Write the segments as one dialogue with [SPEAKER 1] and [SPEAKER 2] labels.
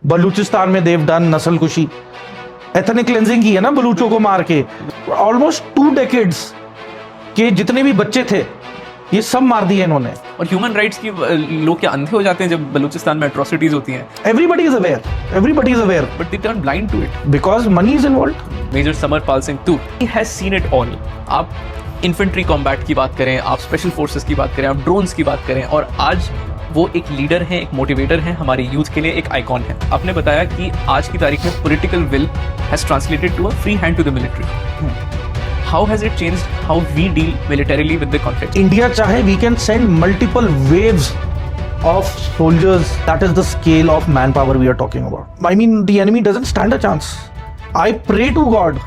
[SPEAKER 1] बलूचिस्तान में they've done नस्लकुशी, ethnic cleansing की है ना बलूचों को मार के। ऑलमोस्ट 2 डेकेड्स के जितने भी बच्चे थे ये सब मार दिए इन्होंने।
[SPEAKER 2] और ह्यूमन राइट्स की लोग क्या अंधे हो जाते हैं जब बलूचिस्तान में एट्रोसिटीज होती हैं?
[SPEAKER 1] Everybody is aware
[SPEAKER 2] but they turn blind to it
[SPEAKER 1] because money is involved.
[SPEAKER 2] Major Samarpal Singh Toor, he has seen it all. आप इन्फेंट्री कॉम्बैट की बात करें, आप स्पेशल फोर्सेस की बात करें, आप ड्रोन्स की बात करें, और आज वो एक लीडर हैं, एक मोटिवेटर हैं, हमारे यूथ के लिए एक आइकॉन है। आपने बताया कि आज की तारीख में political will has translated to a free hand to the military. How has it changed how we deal militarily with the conflict?
[SPEAKER 1] India चाहे we can send multiple waves of soldiers. That is the scale of manpower we are talking about. I mean, the enemy doesn't stand a chance. I pray to God.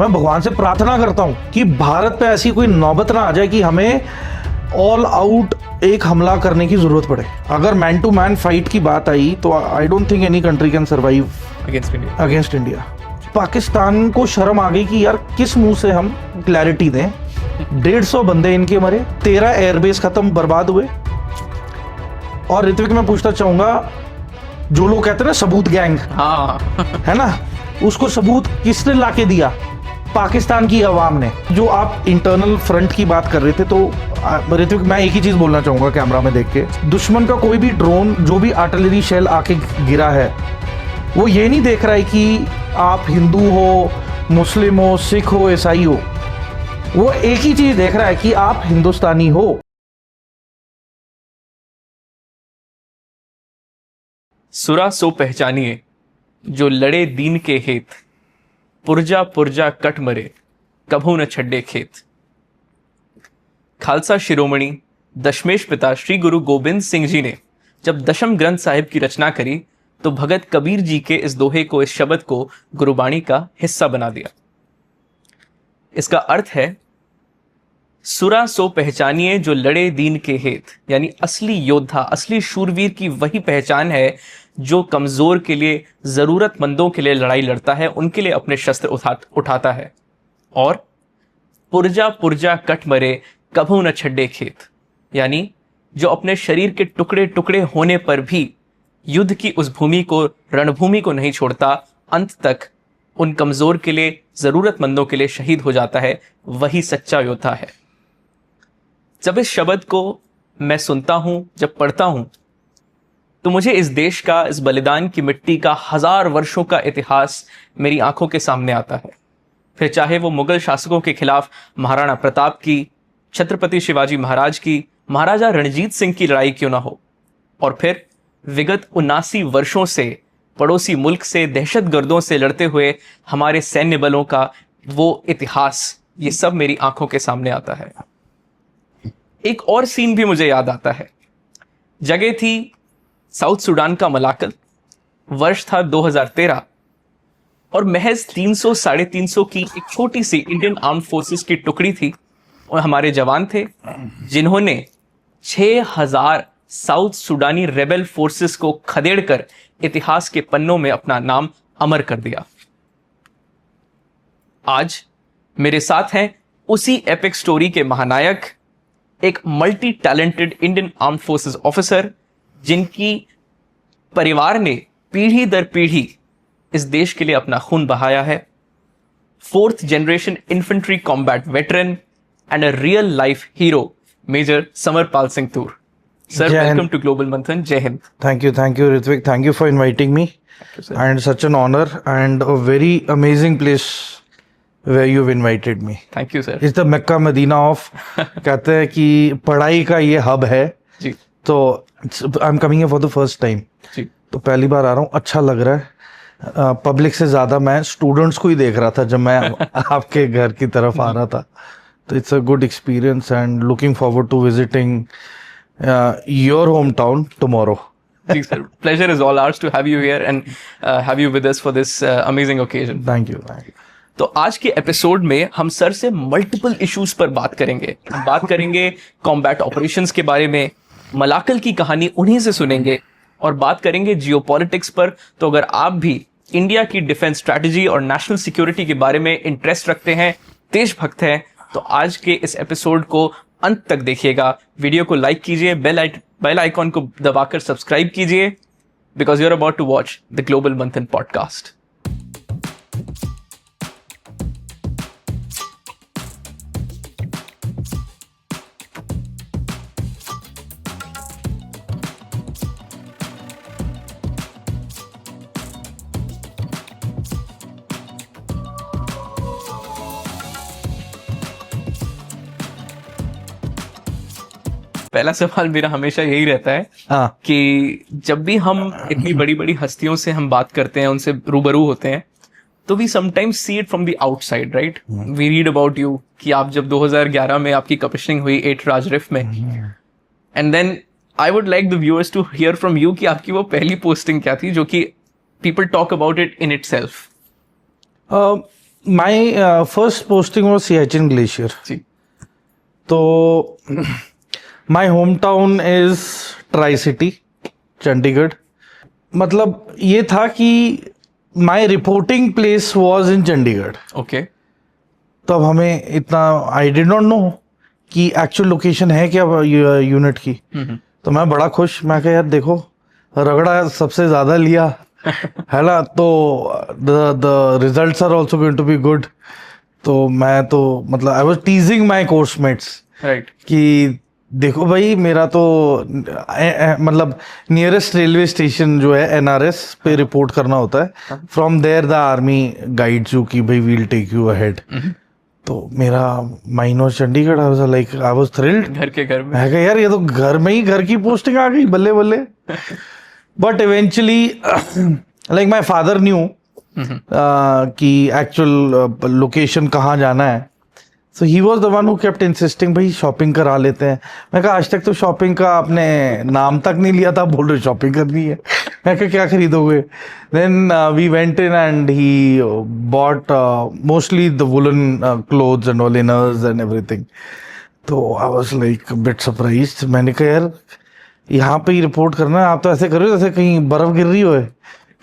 [SPEAKER 1] मैं भगवान से प्रार्थना करता हूँ कि भारत पे ऐसी कोई नौबत ना आ जाए कि हमें ऑल आउट एक हमला करने की जरूरत पड़े। अगर मैन टू मैन फाइट की बात आई तो I don't think any country can survive against India. Pakistan को शर्म आ गई कि यार किस मुंह से हम क्लैरिटी दें। 150 बंदे इनके मरे, 13 एयरबेस खत्म बर्बाद हुए। और ऋत्विक मैं पूछना चाहूंगा, जो लोग कहते हैं ना सबूत गैंग,
[SPEAKER 2] हाँ
[SPEAKER 1] है ना, उसको सबूत किसने लाके दिया? पाकिस्तान की आवाम ने। जो आप इंटरनल फ्रंट की बात कर रहे थे, तो ऋत्विक मैं एक ही चीज बोलना चाहूंगा कैमरा में देख के, दुश्मन का कोई भी ड्रोन, जो भी आर्टिलरी शेल आके गिरा है, वो ये नहीं देख रहा है कि आप हिंदू हो, मुस्लिम हो, सिख हो, ईसाई हो। वो एक ही चीज देख रहा है कि आप हिंदुस्तानी हो।
[SPEAKER 2] सुरा सो पहचानिए जो लड़े दीन के हेत, पुरजा पुरजा कट मरे कभू न छड्डे खेत। खालसा शिरोमणि दशमेश पिता श्री गुरु गोबिंद सिंह जी ने जब दशम ग्रंथ साहिब की रचना करी तो भगत कबीर जी के इस दोहे को, इस शब्द को गुरुबाणी का हिस्सा बना दिया। इसका अर्थ है, सुरा सो पहचानिए जो लड़े दीन के हेत, यानी असली योद्धा, असली शूरवीर की वही पहचान है जो कमजोर के लिए, जरूरतमंदों के लिए लड़ाई लड़ता है, उनके लिए अपने शस्त्र उठाता है। और पुरजा पुरजा कट मरे कभू न छड्डे खेत, यानी जो अपने शरीर के टुकड़े टुकड़े होने पर भी युद्ध की उस भूमि को, रणभूमि को नहीं छोड़ता, अंत तक उन कमजोर के लिए, जरूरतमंदों के लिए शहीद हो जाता है, वही सच्चा योद्धा है। जब इस शब्द को मैं सुनता हूं, जब पढ़ता हूं, तो मुझे इस देश का, इस बलिदान की मिट्टी का 1000 वर्षों का इतिहास मेरी आंखों के सामने आता है। फिर चाहे वो मुगल शासकों के खिलाफ महाराणा प्रताप की, छत्रपति शिवाजी महाराज की, महाराजा रणजीत सिंह की लड़ाई क्यों ना हो, और फिर विगत 79 वर्षों से पड़ोसी मुल्क से, दहशतगर्दों से लड़ते हुए हमारे सैन्य बलों का वो इतिहास, ये सब मेरी आंखों के सामने आता है। एक और सीन भी मुझे याद आता है। जगह थी साउथ सूडान का मलाकल, वर्ष था 2013, और महज 300-350 की एक छोटी सी इंडियन आर्म्ड फोर्सेस की टुकड़ी थी, और हमारे जवान थे जिन्होंने 6000 साउथ सुडानी रेबेल फोर्सेस को खदेड़कर इतिहास के पन्नों में अपना नाम अमर कर दिया। आज मेरे साथ हैं उसी एपिक स्टोरी के महानायक, एक multi talented Indian armed forces officer, जिनकी परिवार ने पीढ़ी दर पीढ़ी इस देश के लिए अपना खून बहाया है। 4th generation infantry combat veteran and a real life hero, major Samarpal Singh Toor. Sir, welcome to Global Manthan. Jai Hind.
[SPEAKER 1] Thank you, Ritvik. Thank you for inviting me.
[SPEAKER 2] Thank you, sir.
[SPEAKER 1] And such an honor and a very amazing place where you've invited me.
[SPEAKER 2] Thank you, sir.
[SPEAKER 1] It's the Mecca Medina of कहते हैं कि पढ़ाई का ये hub है।
[SPEAKER 2] जी।
[SPEAKER 1] तो I'm coming here for the first time.
[SPEAKER 2] जी।
[SPEAKER 1] तो पहली बार आ रहा हूँ, अच्छा लग रहा है। पब्लिक से ज्यादा मैं स्टूडेंट्स को ही देख रहा था जब मैं आपके घर की तरफ आ रहा था। तो it's a good experience and looking forward to visiting your hometown tomorrow.
[SPEAKER 2] Thanks, sir. Pleasure is all ours to have you here and have you with us for this amazing occasion.
[SPEAKER 1] Thank you.
[SPEAKER 2] तो आज के episode में हम sir से multiple issues पर बात करेंगे। हम बात करेंगे कॉम्बैट ऑपरेशंस के बारे में, मलाकल की कहानी उन्हीं से सुनेंगे, और बात करेंगे जियोपॉलिटिक्स पर। तो अगर आप भी इंडिया की डिफेंस स्ट्रैटेजी और नेशनल सिक्योरिटी के बारे में इंटरेस्ट रखते हैं, देशभक्त हैं, तो आज के इस एपिसोड को अंत तक देखिएगा। वीडियो को लाइक कीजिए, बेल आइकॉन को दबाकर सब्सक्राइब कीजिए। because you're about to watch the Global Manthan podcast. पहला सवाल मेरा हमेशा यही रहता है
[SPEAKER 1] हाँ
[SPEAKER 2] कि जब भी हम इतनी बड़ी बड़ी हस्तियों से हम बात करते हैं, उनसे रूबरू होते हैं, तो we sometimes see it from the outside, right? We read about you कि आप जब 2011 में आपकी कमिशनिंग हुई 8 राजरिफ में, and then I would like the viewers to hear from you कि आपकी वो पहली पोस्टिंग क्या थी जो कि people talk about it in itself.
[SPEAKER 1] My first posting was Siachen glacier.
[SPEAKER 2] जी.
[SPEAKER 1] तो my home town is tricity, Chandigarh. मतलब ये था कि my reporting place was in Chandigarh.
[SPEAKER 2] Okay.
[SPEAKER 1] तब हमें इतना आई डिड नॉट नो कि एक्चुअल लोकेशन है क्या यूनिट की. तो मैं बड़ा खुश, मैं कहा यार देखो रगड़ा सबसे ज्यादा लिया है ना, तो the results are also going to be good. तो मैं तो मतलब I was teasing my coursemates,
[SPEAKER 2] right,
[SPEAKER 1] कि देखो भाई मेरा तो मतलब नियरेस्ट रेलवे स्टेशन जो है NRS पे रिपोर्ट करना होता है. From there the army guides you कि भाई वील टेक यू अहेड. तो मेरा mine was Chandigarh. I was like I was thrilled.
[SPEAKER 2] घर के घर में
[SPEAKER 1] मैं कहा यार ये तो घर में ही घर की पोस्टिंग आ गई, बल्ले बल्ले. But eventually like my father knew कि एक्चुअल लोकेशन कहाँ जाना है. So he was the one who kept insisting भाई शॉपिंग करा लेते हैं. मैं कहा आज तक तो शॉपिंग का आपने नाम तक नहीं लिया था, बोल रहे शॉपिंग करनी है. मैं कहा क्या खरीदोगे. Then we went in and he bought mostly the woollen clothes and all, inners and everything. तो I was like bit surprised. मैंने कहा यार यहाँ पे ही रिपोर्ट करना है, आप तो ऐसे कर रहे हो जैसे कहीं बर्फ गिर रही हो.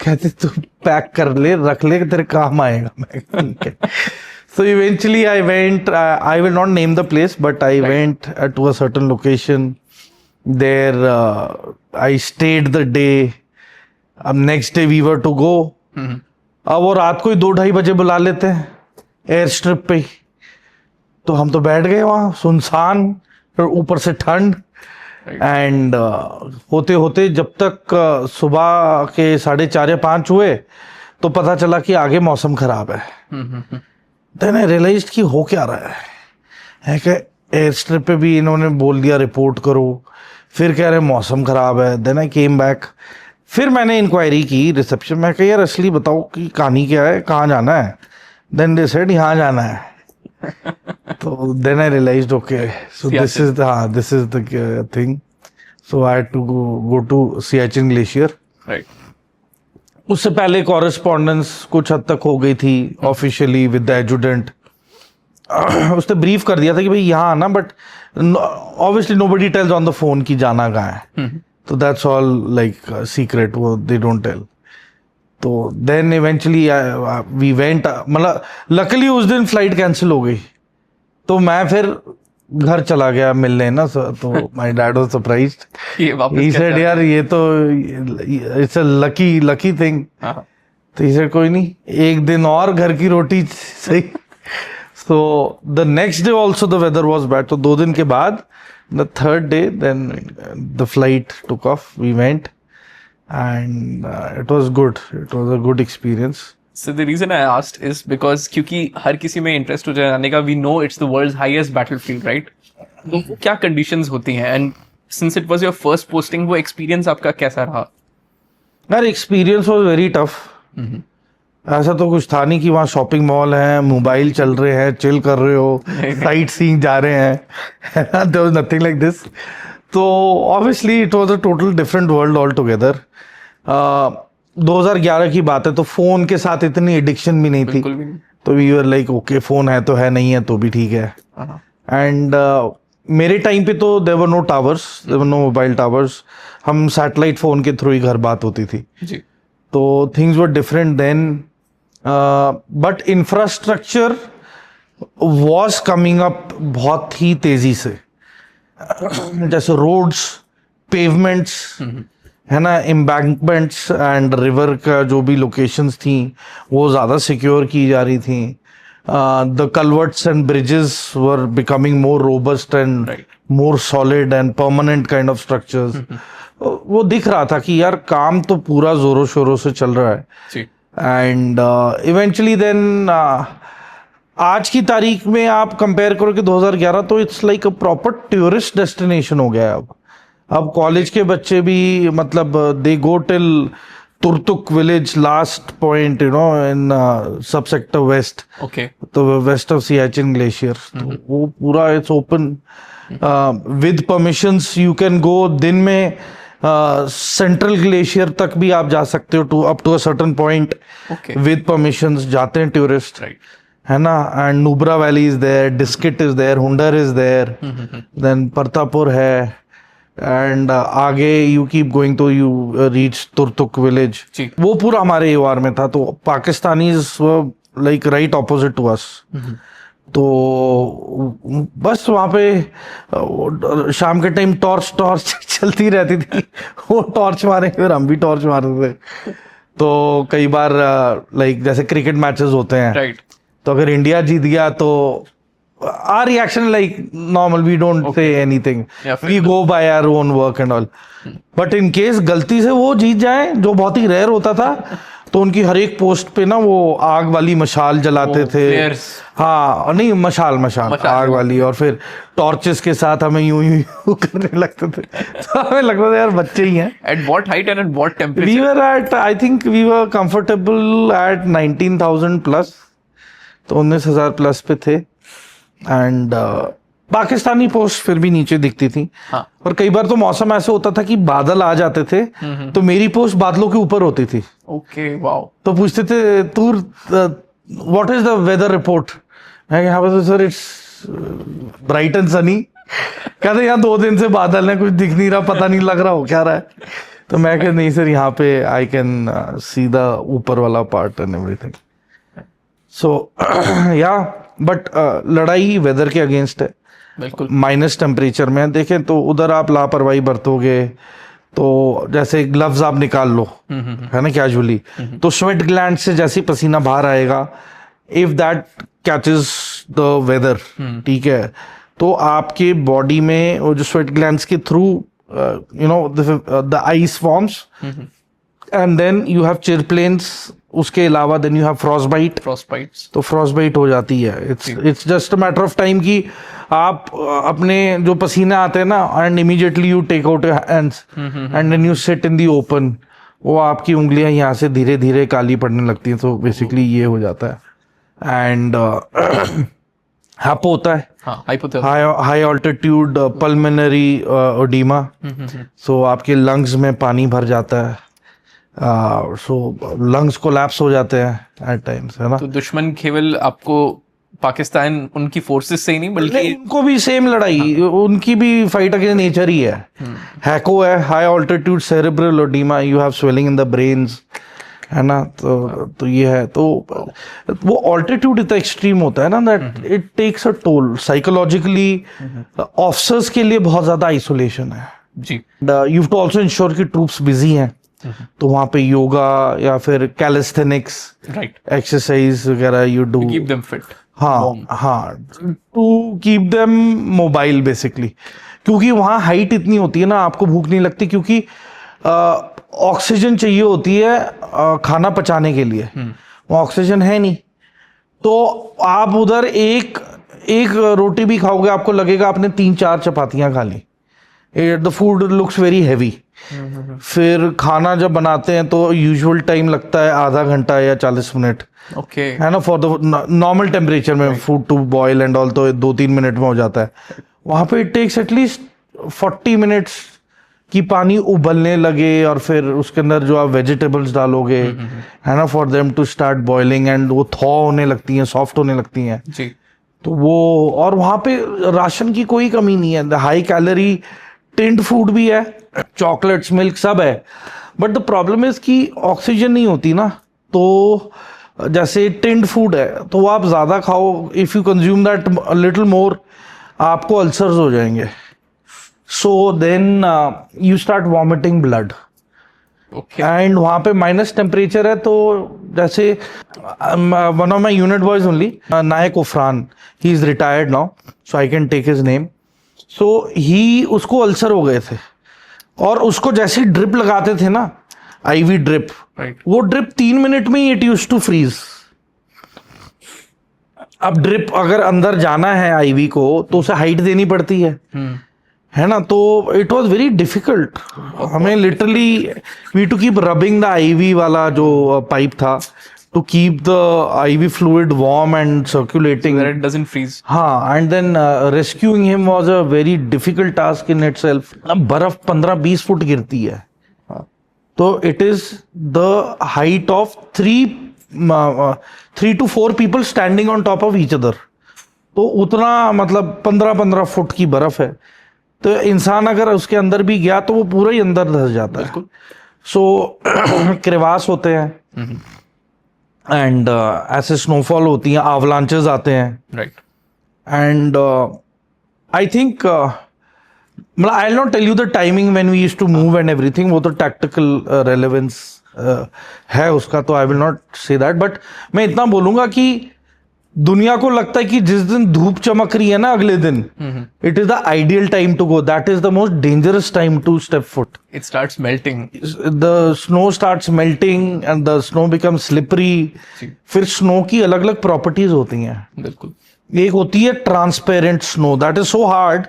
[SPEAKER 1] कहते तू पैक कर ले, रख ले, तेरे काम आएगा. मैं So eventually I went, I will not name the place, but I went to a certain location. There I stayed the day. Next day we were to go. अब वो रात को ही 2-2:30 बजे बुला लेते हैं एयर स्ट्रिप पे. तो हम तो बैठ गए वहाँ सुनसान, फिर ऊपर से ठंड. एंड होते होते जब तक सुबह के 4:30 या 5 हुए तो पता चला कि आगे मौसम खराब है. देन आई रियलाइज्ड कि हो क्या रहा है कि एयर स्ट्रिप पे भी इन्होंने बोल दिया रिपोर्ट करो, फिर कह रहे मौसम खराब है. देन आई केम बैक, फिर मैंने इंक्वायरी की रिसेप्शन में, कहा यार असली बताओ कि कहानी क्या है, कहाँ जाना है. देन दे सेड यहाँ जाना है. तो then I realised okay so this is the thing. So I had to go to Siachen glacier.
[SPEAKER 2] Right.
[SPEAKER 1] उससे पहले कॉरेस्पॉन्डेंस कुछ हद तक हो गई थी ऑफिशियली विद द एजुडेंट. उसने ब्रीफ कर दिया था कि भाई यहाँ आना, but obviously nobody tells on the phone कि जाना कहाँ है. तो दैट्स ऑल लाइक सीक्रेट, वो दे डोंट टेल. तो देन इवेंचुअली वी वेंट. मतलब लकीली उस दिन फ्लाइट कैंसिल हो गई, तो मैं फिर घर चला गया मिलने ना. तो my dad was surprised. He said यार ये तो इट्स अ लकी थिंग. तो ही सेड कोई नहीं, एक दिन और घर की रोटी सही. So the next day also the weather was bad. तो 2 दिन के बाद the third day then the flight took off, we went and it was good. It was a good experience.
[SPEAKER 2] So the reason I asked is because क्योंकि हर किसी में interest हो जाने का, we know it's the world's highest battlefield, right? तो क्या conditions होती हैं, and since it was your first posting, वो experience आपका कैसा रहा?
[SPEAKER 1] यार एक्सपीरियंस वाज वेरी टफ. ऐसा तो कुछ था नहीं कि वहाँ शॉपिंग मॉल है, मोबाइल चल रहे हैं, चिल कर रहे हो, साइट सीइंग जा रहे हैं. There was nothing like this. तो obviously it was a total different world all together. 2011 की बात है, तो फोन के साथ इतनी एडिक्शन भी नहीं थी.
[SPEAKER 2] बिल्कुल भी नहीं.
[SPEAKER 1] तो we were like okay phone है तो है, नहीं है तो भी ठीक है. एंड मेरे टाइम पे तो there were no towers, there were no mobile towers. हम सैटेलाइट फोन के थ्रू ही घर बात होती थी.
[SPEAKER 2] जी.
[SPEAKER 1] तो things were different then, but infrastructure was coming up बहुत ही तेजी से. जैसे रोड्स, पेवमेंट्स, है ना, एम्बैंकमेंट्स एंड रिवर का जो भी लोकेशंस थी वो ज़्यादा सिक्योर की जा रही थी. The culverts and bridges were becoming more robust and
[SPEAKER 2] Right.
[SPEAKER 1] More solid and permanent kind of structures. वो दिख रहा था कि यार काम तो पूरा जोरों शोरों से चल रहा है.
[SPEAKER 2] जी.
[SPEAKER 1] एंड इवेंचुअली देन आज की तारीख में आप कंपेयर करो कि 2011, तो it's like a proper tourist destination हो गया है. अब कॉलेज के बच्चे भी मतलब they go till Turtuk village, last point, you know, in sub sector west,
[SPEAKER 2] Okay.
[SPEAKER 1] तो वेस्ट ऑफ सियाचिन ग्लेशियर. तो वो पूरा it's open with permissions. You can go दिन में सेंट्रल ग्लेशियर तक भी आप जा सकते हो, to up to a certain point.
[SPEAKER 2] Okay.
[SPEAKER 1] With permissions जाते हैं टूरिस्ट,
[SPEAKER 2] Right.
[SPEAKER 1] है ना. And Nubra valley is there, Diskit is there, Hunder is there, then Partapur है. एंड आगे यू कीप गोइंग तो यू रीच तुर्तुक विलेज.
[SPEAKER 2] जी.
[SPEAKER 1] वो पूरा हमारे यूआर में था. तो Pakistanis like right opposite to us. तो बस वहाँ पे शाम के टाइम टॉर्च चलती रहती थी. वो टॉर्च मारे, फिर हम भी टॉर्च मारते थे. तो कई बार लाइक जैसे क्रिकेट मैचेस होते हैं,
[SPEAKER 2] Right.
[SPEAKER 1] तो अगर इंडिया जीत गया तो our reaction like normal, we don't say anything.
[SPEAKER 2] Yeah,
[SPEAKER 1] We go by our own work and all. But in case गलती से वो जीत जाए, जो बहुत ही रेयर होता था, तो उनकी हर एक पोस्ट पे ना वो आग वाली मशाल जलाते थे.
[SPEAKER 2] flares.
[SPEAKER 1] हाँ, नहीं, मशाल आग वाली, और फिर टॉर्चेस के साथ हमें यूं करने लगते थे. तो हमें लगता था यार बच्चे ही हैं.
[SPEAKER 2] At what height and at what
[SPEAKER 1] We
[SPEAKER 2] temperature?
[SPEAKER 1] were at, I think we were comfortable at 19,000 plus. तो 19,000 प्लस पे थे. एंड पाकिस्तानी पोस्ट फिर भी नीचे दिखती थी.
[SPEAKER 2] हाँ.
[SPEAKER 1] और कई बार तो मौसम ऐसे होता था कि बादल आ जाते थे, तो मेरी पोस्ट बादलों के ऊपर होती थी.
[SPEAKER 2] Okay. Wow.
[SPEAKER 1] तो पूछते थे तू what is the weather report. मैं यहाँ पर sir it's bright and sunny. कहते यहाँ 2 दिन से बादल है, कुछ दिख नहीं रहा, पता नहीं लग रहा हो क्या रहा है. तो मैं कहता नहीं सर, यहाँ पे आई कैन सी द ऊपर वाला पार्ट एंड एवरीथिंग. सो या बट लड़ाई वेदर के अगेंस्ट है.
[SPEAKER 2] बिल्कुल.
[SPEAKER 1] माइनस टेम्परेचर में देखें तो उधर आप लापरवाही बरतोगे तो जैसे ग्लव्स आप निकाल लो, है ना, कैजुअली, तो स्वेट ग्लैंड से जैसे पसीना बाहर आएगा, if that catches the weather, ठीक है, तो आपके बॉडी में वो जो स्वेट ग्लैंड्स के through you know the ice forms, and then you have chilblains. उसके अलावा then you have frostbite.
[SPEAKER 2] Frostbites.
[SPEAKER 1] तो फ्रॉस्टबाइट हो जाती है. It's just a matter of time कि आप अपने जो पसीने आते हैं ना, and immediately you take out your hands and then you sit in the open, वो आपकी उंगलियां यहाँ से धीरे धीरे काली पड़ने लगती हैं. तो बेसिकली ये हो जाता है. एंड हैपो होता है,
[SPEAKER 2] हाँ. Hypothermia.
[SPEAKER 1] High altitude pulmonary oedema. So आपके लंग्स में पानी भर जाता है. सो लंग्स कोलैप्स हो जाते हैं एट टाइम्स, है ना.
[SPEAKER 2] तो दुश्मन केवल आपको पाकिस्तान उनकी फोर्सेस से ही नहीं बल्कि
[SPEAKER 1] उनको भी सेम लड़ाई, उनकी भी फाइट अगेंस्ट नेचर ही है. हैको है, high altitude cerebral ओडीमा, you have swelling in the brains, है ना. तो ये है. तो वो ऑल्टीट्यूड इतना एक्सट्रीम होता है ना, that it takes a toll psychologically. Officers के लिए बहुत ज्यादा आइसोलेशन है.
[SPEAKER 2] जी.
[SPEAKER 1] You have to also ensure कि ट्रूप्स बिजी हैं. तो वहाँ पे योगा या फिर कैलिस्थेनिक्स
[SPEAKER 2] राइट
[SPEAKER 1] एक्सरसाइज वगैरह you do,
[SPEAKER 2] keep them fit.
[SPEAKER 1] हाँ, to keep them mobile basically. क्योंकि वहाँ हाइट इतनी होती है ना, आपको भूख नहीं लगती, क्योंकि ऑक्सीजन चाहिए होती है खाना पचाने के लिए. वहाँ ऑक्सीजन है नहीं, तो आप उधर एक रोटी भी खाओगे आपको लगेगा आपने 3-4 चपातियां खा ली. The food looks very heavy. फिर खाना जब बनाते हैं तो यूजुअल टाइम लगता है आधा घंटा या 40 मिनट,
[SPEAKER 2] ओके,
[SPEAKER 1] है ना, फॉर द नॉर्मल टेम्परेचर में food to boil and all, तो 2-3 मिनट में हो जाता है. वहां पे इट टेक्स एटलीस्ट 40 मिनट्स कि पानी उबलने लगे, और फिर उसके अंदर जो आप वेजिटेबल्स डालोगे, है ना, for them to start boiling, and वो थॉ होने लगती हैं, सॉफ्ट होने लगती हैं.
[SPEAKER 2] जी.
[SPEAKER 1] तो वो, और वहां पे राशन की कोई कमी नहीं है. हाई कैलोरी टिंड फूड भी है, चॉकलेट्स, मिल्क सब है. बट द प्रॉब्लम इज कि ऑक्सीजन नहीं होती ना. तो जैसे टिंड फूड है तो आप ज्यादा खाओ, if you consume that little more, आपको अल्सर्स हो जाएंगे. So then you start vomiting blood.
[SPEAKER 2] Okay
[SPEAKER 1] and वहाँ पे माइनस टेम्परेचर है, तो जैसे one of my unit boys only, Naik Ufran, he is retired now, so I can take his name. So he, उसको ulcer हो गए थे, और उसको जैसे ड्रिप लगाते थे ना, आईवी ड्रिप,
[SPEAKER 2] राइट
[SPEAKER 1] वो ड्रिप 3 मिनट में ही इट यूज टू फ्रीज. अब ड्रिप अगर अंदर जाना है आईवी को तो उसे हाइट देनी पड़ती है ना, तो इट वॉज वेरी डिफिकल्ट. हमें literally we to keep rubbing the IV वाला जो पाइप था, to keep the IV fluid warm and circulating.
[SPEAKER 2] that it doesn't freeze.
[SPEAKER 1] हाँ, and then rescuing him was a very difficult task in itself. अब बर्फ 15-20 foot गिरती है, तो it is the height of 3 to 4 people standing on top of each other. तो उतना मतलब 15-15 foot की बर्फ है, तो इंसान अगर उसके अंदर भी गया तो वो पूरा ही अंदर धस जाता है. सो क्रेवास होते हैं, एंड ऐसे स्नोफॉल होती हैं, आवलांचेस आते हैं,
[SPEAKER 2] राइट
[SPEAKER 1] एंड आई थिंक मतलब I will not tell you the timing when we used to move and everything, वो तो टैक्टिकल रेलेवेंस है उसका, तो I will not say that. But मैं इतना बोलूंगा कि दुनिया को लगता है कि जिस दिन धूप चमक रही है ना अगले दिन, it is the ideal time to go, that is the most dangerous time to step foot.
[SPEAKER 2] it starts melting.
[SPEAKER 1] The snow starts melting and the snow become slippery. फिर स्नो की अलग अलग प्रॉपर्टीज होती हैं.
[SPEAKER 2] बिल्कुल.
[SPEAKER 1] एक होती है transparent snow, that is so hard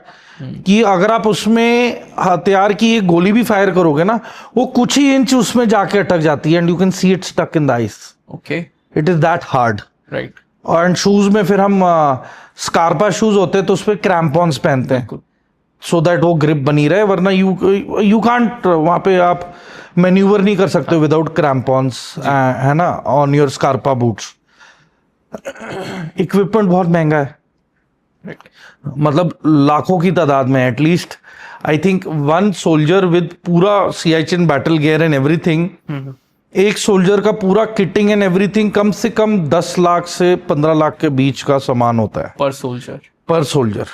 [SPEAKER 1] कि अगर आप उसमें हथियार की एक गोली भी फायर करोगे ना, वो कुछ ही इंच उसमें जाके अटक जाती है, and you can see it stuck in the ice.
[SPEAKER 2] Okay.
[SPEAKER 1] It is that hard.
[SPEAKER 2] Right.
[SPEAKER 1] और शूज में फिर हम स्कारपा शूज होते हैं तो उस पर क्रैम्पॉन्स पहनते हैं, सो दैट वो ग्रिप बनी रहे, वरना यू कांट, वहां पे आप मैन्यूवर नहीं कर सकते विदाउट क्रैम्पॉन्स, है ना, on your Scarpa boots. Equipment बहुत महंगा है, मतलब लाखों की तादाद में. At least I think one soldier with पूरा Siachen battle gear and everything, एक सोल्जर का पूरा किटिंग एंड एवरीथिंग कम से कम 10 लाख से 15 लाख के बीच का सामान होता है
[SPEAKER 2] पर सोल्जर.
[SPEAKER 1] पर सोल्जर.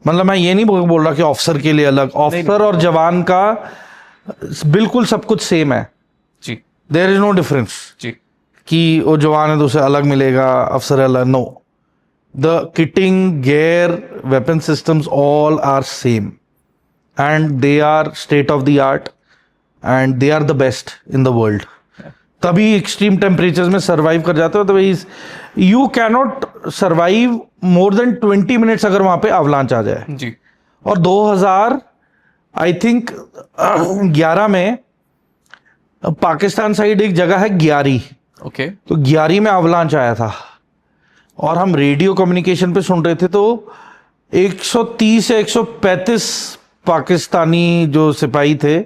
[SPEAKER 1] मतलब मैं ये नहीं बोल रहा कि ऑफिसर के लिए अलग, ऑफिसर और जवान का बिल्कुल सब कुछ सेम है
[SPEAKER 2] जी.
[SPEAKER 1] देयर इज नो डिफरेंस
[SPEAKER 2] जी.
[SPEAKER 1] कि वो जवान है तो उसे अलग मिलेगा, अफसर अलग. No, the kitting, gear, weapon systems all are same, and they are state of the art, and they are the best in the world. तभी एक्सट्रीम टेम्परेचर्स में सर्वाइव कर जाते हो. तो you cannot survive more than 20 minutes अगर वहां पे avalanche आ जाए.
[SPEAKER 2] जी.
[SPEAKER 1] और 2000 आई थिंक 11 में पाकिस्तान साइड एक जगह है ग्यारी.
[SPEAKER 2] ओके.
[SPEAKER 1] तो ग्यारी में अवलांच आया था, और हम रेडियो कम्युनिकेशन पे सुन रहे थे, तो 130 या 135 पाकिस्तानी जो सिपाही थे,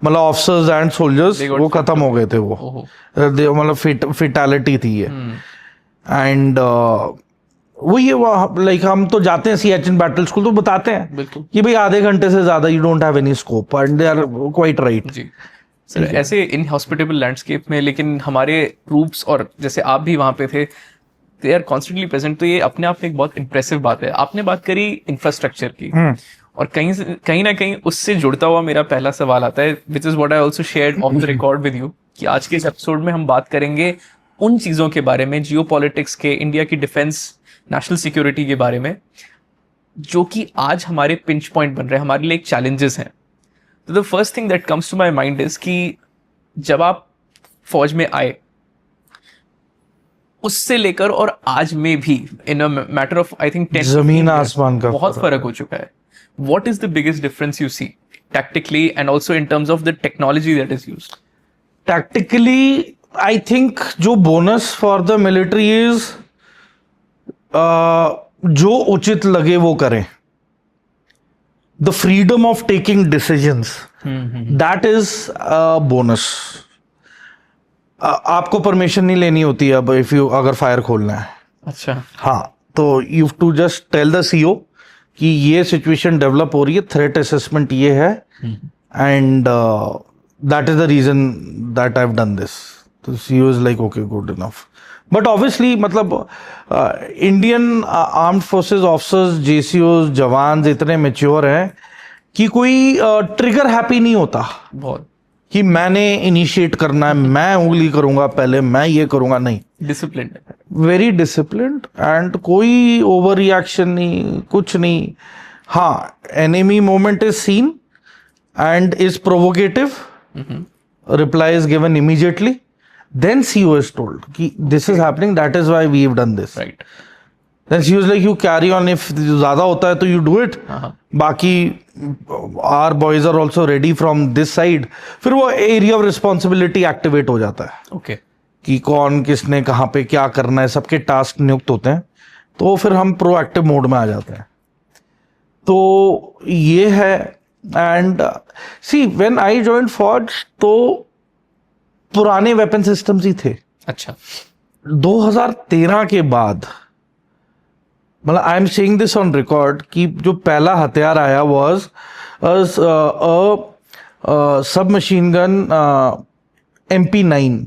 [SPEAKER 1] मतलब ऑफिसर्स एंड सोल्जर्स, वो खत्म हो गए थे. वो मतलब फिटैलिटी थी ये. एंड वो ये लाइक हम तो जाते हैं सियाचिन बैटल स्कूल, तो बताते हैं
[SPEAKER 2] बिल्कुल
[SPEAKER 1] कि भाई आधे घंटे से ज्यादा you don't have any scope, and they are quite right.
[SPEAKER 2] जी सर. ऐसे इनहॉस्पिटेबल लैंडस्केप में, लेकिन हमारे ट्रूप्स, और जैसे आप भी वहां पे थे, दे आर कॉन्स्टेंटली प्रेजेंट. तो ये अपने आप में एक बहुत इंप्रेसिव बात है. आपने बात करी इंफ्रास्ट्रक्चर की, और कहीं ना कहीं उससे जुड़ता हुआ मेरा पहला सवाल आता है, which is what I also shared of the record with you, कि आज के इस एपिसोड में हम बात करेंगे उन चीजों के बारे में, जियोपॉलिटिक्स के, इंडिया की डिफेंस, नेशनल सिक्योरिटी के बारे में, जो कि आज हमारे पिंच पॉइंट बन रहे हैं, हमारे लिए एक चैलेंजेस हैं. तो the first thing that comes to my mind is कि जब आप फौज में आए, उससे लेकर और आज में भी in a matter of I think 10
[SPEAKER 1] जमीन आसमान का
[SPEAKER 2] बहुत फर्क हो चुका है. What is the biggest difference you see tactically and also in terms of the technology that is used?
[SPEAKER 1] Tactically, I think जो bonus for the military is जो उचित लगे वो करें. The freedom of taking decisions, that is a bonus. आपको permission नहीं लेनी होती है अब अगर फायर खोलना है.
[SPEAKER 2] अच्छा.
[SPEAKER 1] हाँ, तो you to just tell the CO कि ये सिचुएशन डेवलप हो रही है, थ्रेट असेसमेंट ये है, and that is the reason that I have done this. तो CO is like okay, good enough. But obviously मतलब इंडियन आर्म्ड फोर्सेस ऑफिसर्स, जेसीओज, जवान इतने मेच्योर हैं कि कोई ट्रिगर हैप्पी नहीं होता.
[SPEAKER 2] बहुत.
[SPEAKER 1] कि मैंने इनिशिएट करना है, मैं उंगली करूंगा पहले, मैं ये करूंगा, नहीं.
[SPEAKER 2] डिसिप्लिन.
[SPEAKER 1] वेरी डिसिप्लिन्ड एंड कोई ओवर रिएक्शन नहीं, कुछ नहीं. हाँ, enemy moment is seen and is provocative, reply is given immediately, then CEO is told कि this is happening, that is why we have done this.
[SPEAKER 2] Right.
[SPEAKER 1] Then CEO is like, you carry on, if ज़्यादा होता है तो you do it. बाकी our boys are also ready from this side. फिर वो area of responsibility activate हो जाता है.
[SPEAKER 2] Okay.
[SPEAKER 1] कि कौन किसने कहाँ पे क्या करना है, सबके टास्क नियुक्त होते हैं, तो फिर हम प्रोएक्टिव मोड में आ जाते हैं. तो ये है. And see when I joined forge तो पुराने वेपन सिस्टम्स ही थे.
[SPEAKER 2] अच्छा.
[SPEAKER 1] 2013 के बाद, मतलब I am saying this on record कि जो पहला हथियार आया was sub machine gun MP9.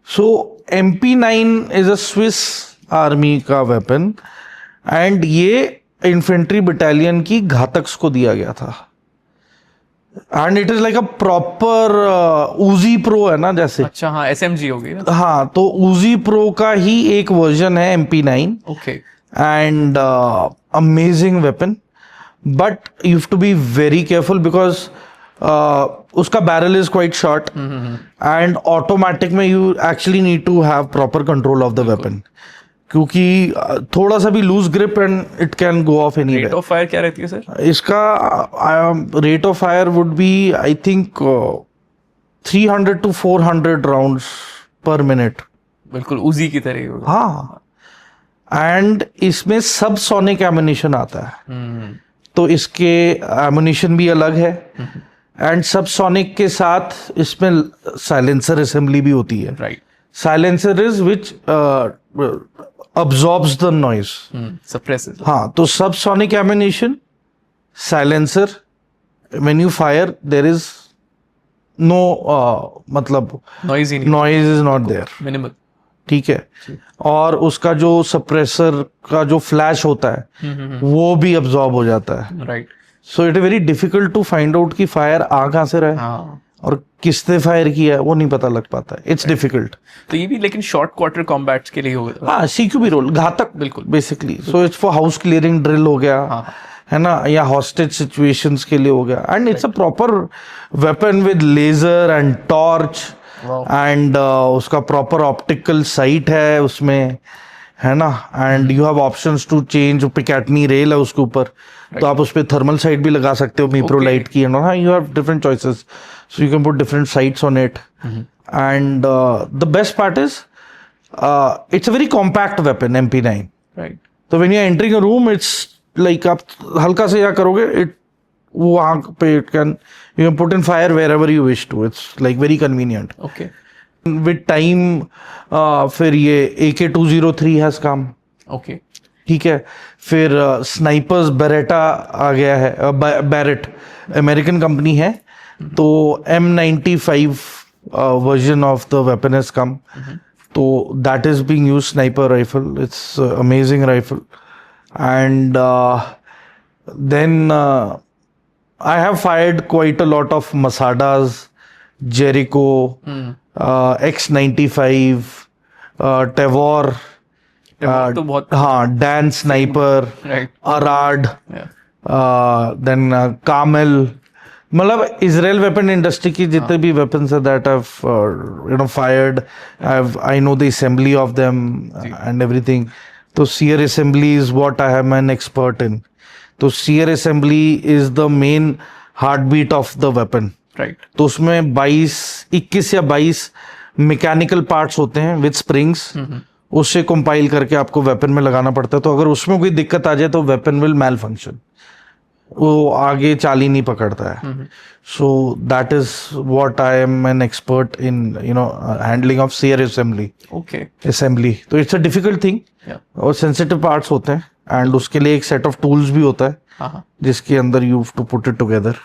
[SPEAKER 1] So MP9 is a Swiss army का वेपन एंड ये इन्फेंट्री बटालियन की घातक्स को दिया गया था. And it is like a proper Uzi pro है ना जैसे.
[SPEAKER 2] अच्छा. हाँ, SMG होगी ना.
[SPEAKER 1] हाँ, तो उजी प्रो का ही एक वर्जन है MP9.
[SPEAKER 2] Okay.
[SPEAKER 1] And amazing weapon, but you have to be very careful because उसका barrel is quite short and automatic में you actually need to have proper control of the weapon, क्योंकि थोड़ा सा भी loose grip and it can go off anywhere.
[SPEAKER 2] Rate of fire क्या रहती है sir?
[SPEAKER 1] इसका rate of fire would be I think 300 to 400 rounds per minute.
[SPEAKER 2] बिल्कुल Uzi की तरह ही होगा.
[SPEAKER 1] हाँ, एंड इसमें सब सोनिक एमुनिशन आता है. तो इसके एमुनिशन भी अलग है एंड सब सोनिक के साथ इसमें साइलेंसर असेंबली भी होती है.
[SPEAKER 2] Right.
[SPEAKER 1] Silencer is which absorbs the noise.
[SPEAKER 2] Suppresses.
[SPEAKER 1] हाँ, तो subsonic ammunition, silencer, when you fire there is no मतलब
[SPEAKER 2] Noise ही नहीं.
[SPEAKER 1] noise is not there.
[SPEAKER 2] Minimal.
[SPEAKER 1] ठीक है. और उसका जो suppressor का जो flash होता है वो भी absorb हो जाता है.
[SPEAKER 2] Right.
[SPEAKER 1] So it is very difficult to find out कि fire आ कहाँ से रहा है.
[SPEAKER 2] हाँ.
[SPEAKER 1] और किसने फायर किया है वो नहीं पता लग पाता है. It's difficult.
[SPEAKER 2] तो ये भी लेकिन शॉर्ट क्वार्टर कॉम्बैट्स के लिए होगा.
[SPEAKER 1] हाँ, CQB रोल घातक
[SPEAKER 2] बिल्कुल
[SPEAKER 1] basically. So it's for house clearing drill हो गया, है ना, या हॉस्टेज सिचुएशंस के लिए हो गया. And it's a proper weapon with laser and torch and उसका प्रॉपर ऑप्टिकल साइट है उसमें, है ना. And you have options to change. Picatinny rail है उसके ऊपर, तो आप उस पर थर्मल साइट भी लगा सकते हो, मीप्रो लाइट की. हाँ, you have different choices, so you can put different sights on it. And the best part is it's a very compact weapon, MP9.
[SPEAKER 2] Right.
[SPEAKER 1] So when you're entering a room, it's like आप हल्का से क्या करोगे, it वहाँ पे you can put in fire wherever you wish to. It's like very convenient.
[SPEAKER 2] Okay.
[SPEAKER 1] With time फिर ये AK-203 has come.
[SPEAKER 2] Okay.
[SPEAKER 1] ठीक है. फिर स्नाइपर्स बेरेटा आ गया है, बैरेट अमेरिकन कंपनी है. तो M95 version of the weapon has come. So that is being used, sniper rifle. It's amazing rifle. And then I have fired quite a lot of Masadas, Jericho, X95, Tavor,
[SPEAKER 2] तो बहुत.
[SPEAKER 1] हाँ, Dan Sniper,
[SPEAKER 2] Right.
[SPEAKER 1] Arad, then Camel. मतलब Israel weapon industry की जितने भी weapons है that have fired, I know the assembly of them and everything. तो sear assembly is what I am an expert in. तो sear assembly is the main heartbeat of the weapon.
[SPEAKER 2] Right.
[SPEAKER 1] तो उसमें 21 या 22 mechanical parts होते हैं with springs. उससे compile करके आपको वेपन में लगाना पड़ता है. तो अगर उसमें कोई दिक्कत आ जाए तो वेपन विल मैल फंक्शन, वो आगे चाल ही नहीं पकड़ता है. So that is what I am an expert in handling of sear assembly.
[SPEAKER 2] Okay.
[SPEAKER 1] Assembly तो इट्स अ डिफिकल्ट थिंग. और सेंसिटिव पार्ट्स होते हैं एंड उसके लिए एक सेट ऑफ टूल्स भी होता है जिसके अंदर you have to put it together.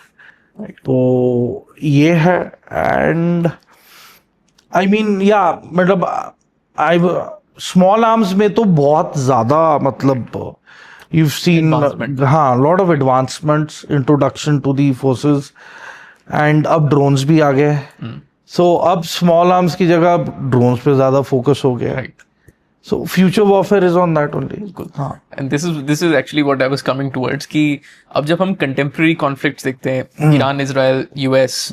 [SPEAKER 1] तो ये है. एंड आई मीन या मतलब आई स्मॉल आर्म्स में तो बहुत ज्यादा मतलब you've seen
[SPEAKER 2] Advancement.
[SPEAKER 1] lot of advancements, introduction to the forces, and अब ड्रोन्स भी आ गए हैं. सो अब स्मॉल आर्म्स की जगह ड्रोन्स पे ज्यादा फोकस हो गया है.
[SPEAKER 2] Right.
[SPEAKER 1] So future warfare is on that only. हाँ.
[SPEAKER 2] And this is actually what I was coming towards कि अब जब हम कंटेम्प्रेरी कॉन्फ्लिक्ट्स देखते हैं, Iran Israel US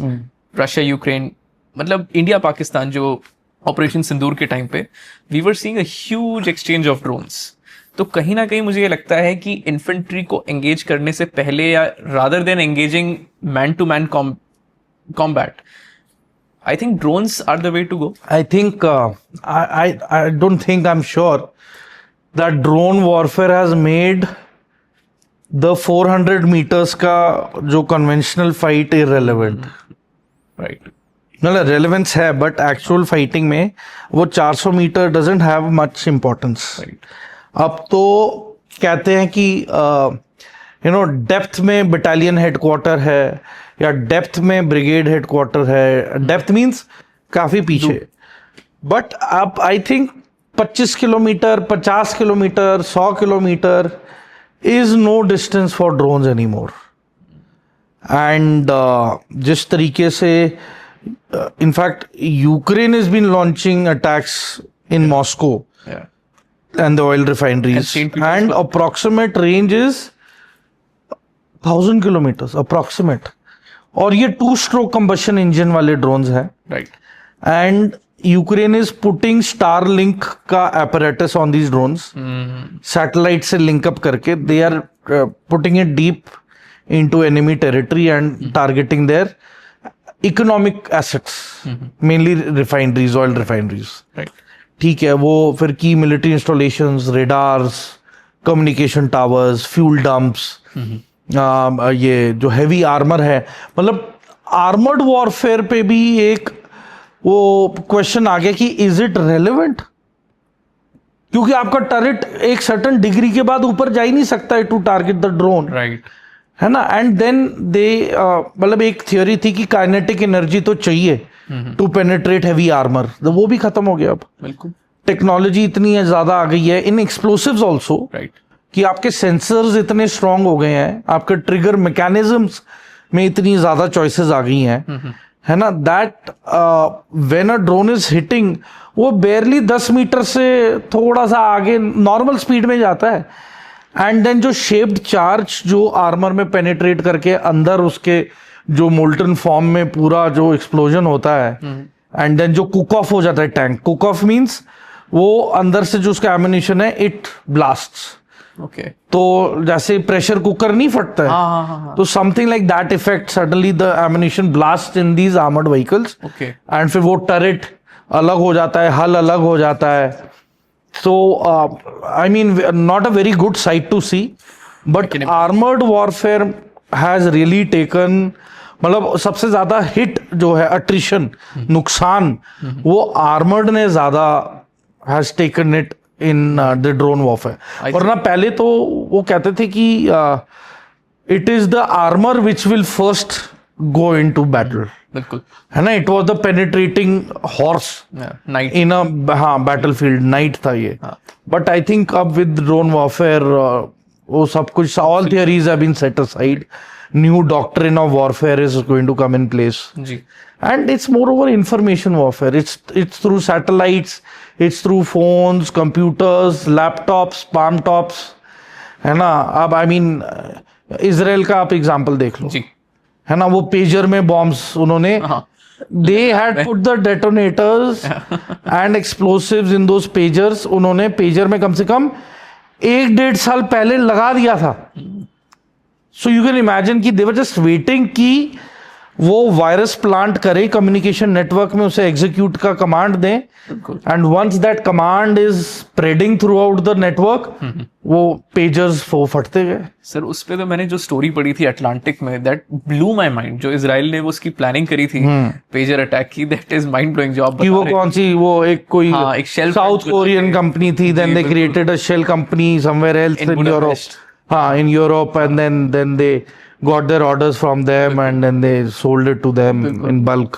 [SPEAKER 2] Russia Ukraine, मतलब इंडिया पाकिस्तान जो ऑपरेशन सिंदूर के टाइम पे we were seeing a huge exchange of drones. तो कहीं ना कहीं मुझे ये लगता है कि इन्फेंट्री को एंगेज करने से पहले या rather than engaging man to man combat, I think drones are the way to go.
[SPEAKER 1] I think I don't think, I'm sure that drone warfare has made the 400 meters का जो conventional fight irrelevant.
[SPEAKER 2] Right.
[SPEAKER 1] मतलब relevance है, but actual fighting में वो 400 metre doesn't have much importance.
[SPEAKER 2] Right.
[SPEAKER 1] अब तो कहते हैं कि डेप्थ में बटालियन हेडक्वार्टर है या डेप्थ में ब्रिगेड हेडक्वार्टर है. डेप्थ मींस काफी पीछे. बट अब I think 25 kilometre 50 kilometre 100 kilometre is no distance for drones any more. And जिस तरीके से in fact Ukraine is been launching attacks in Moscow
[SPEAKER 2] Yeah.
[SPEAKER 1] and the oil refineries, and approximate range is 1000 kilometers approximate. और ये 2-stroke combustion engine वाले drones हैं.
[SPEAKER 2] Right.
[SPEAKER 1] And Ukraine is putting Starlink का apparatus on these drones. Satellite से link up करके they are putting it deep into enemy territory and targeting their economic assets, mainly refineries, oil refineries.
[SPEAKER 2] Right.
[SPEAKER 1] ठीक है. वो फिर की military installations, radars, communication towers, fuel dumps, ये जो heavy armour है, मतलब आर्मर्ड वॉरफेयर पे भी एक वो क्वेश्चन आ गया कि इज इट रेलेवेंट, क्योंकि आपका टर्रेट एक सर्टेन डिग्री के बाद ऊपर जा ही नहीं सकता है to target the drone.
[SPEAKER 2] Right.
[SPEAKER 1] है ना. एंड देन दे मतलब एक थियोरी थी कि काइनेटिक एनर्जी तो चाहिए टू पेनिट्रेट हैवी आर्मर. वो भी खत्म हो गया. अब
[SPEAKER 2] बिल्कुल
[SPEAKER 1] टेक्नोलॉजी इतनी ज्यादा आ गई है इन एक्सप्लोसिव्स ऑल्सो,
[SPEAKER 2] राइट,
[SPEAKER 1] कि आपके सेंसर्स इतने स्ट्रांग हो गए हैं, आपके ट्रिगर मैकेनिज्म्स में इतनी ज्यादा चॉइसेस आ गई हैं, है ना, that when a drone is hitting वो बेयरली 10 मीटर से थोड़ा सा आगे नॉर्मल स्पीड में जाता है. एंड देन जो शेप्ड चार्ज जो आर्मर में पेनिट्रेट करके अंदर उसके जो मोल्टन फॉर्म में पूरा जो एक्सप्लोजन होता है, एंड देन जो कुक ऑफ हो जाता है टैंक. कुक ऑफ मीन्स वो अंदर से जो उसका एमिनेशन है इट ब्लास्ट्स.
[SPEAKER 2] ओके.
[SPEAKER 1] तो जैसे प्रेशर कुकर नहीं फटता है, तो something like that effect suddenly the ammunition blast in these armoured vehicles.
[SPEAKER 2] Okay.
[SPEAKER 1] And फिर वो टरेट अलग हो जाता है, हल अलग हो जाता है. So, I mean, not a very good sight to see, but armored warfare has really taken, मतलब सबसे ज्यादा हिट जो है अट्रिशन, नुकसान, वो आर्मर्ड ने ज्यादा has taken it in the drone warfare. वरना पहले तो वो कहते थे कि it is the armor which will first go into battle.
[SPEAKER 2] बिल्कुल,
[SPEAKER 1] है ना. It was the penetrating horse
[SPEAKER 2] knight
[SPEAKER 1] in a battle field. Knight था ये. बट आई थिंक अब विद ड्रोन वॉरफेयर वो सब कुछ, all theories have been set aside. New doctrine of warfare is going to come in place.
[SPEAKER 2] जी.
[SPEAKER 1] And it's moreover information warfare. It's through satellites, it's through phones, computers, laptops, palm tops, है ना. अब I mean Israel का आप example देख लो,
[SPEAKER 2] जी,
[SPEAKER 1] है ना. वो पेजर में बॉम्ब्स उन्होंने, they had put the detonators and explosives in those pagers. उन्होंने पेजर में कम से कम 1-1.5 साल पहले लगा दिया था. So you can imagine कि they were just waiting कि वो वायरस प्लांट करे, कम्युनिकेशन नेटवर्क में उसे एग्जीक्यूट का कमांड दें, and once that command is spreading throughout the network, वो पेजर्स वो फटते गए.
[SPEAKER 2] सर उस पे तो मैंने जो स्टोरी पढ़ी थी अटलांटिक में, दैट ब्लू माय माइंड. जो इजराइल ने वो उसकी प्लानिंग करी थी पेजर अटैक की, दैट इज माइंड ब्लोइंग. जो आप बता
[SPEAKER 1] रहे वो कौन सी, वो एक कोई
[SPEAKER 2] एक शेल
[SPEAKER 1] साउथ कोरियन कंपनी थी, then they created a shell company somewhere else in Europe. हाँ, in Europe, and then they got their orders from them, and then they sold it to them in bulk.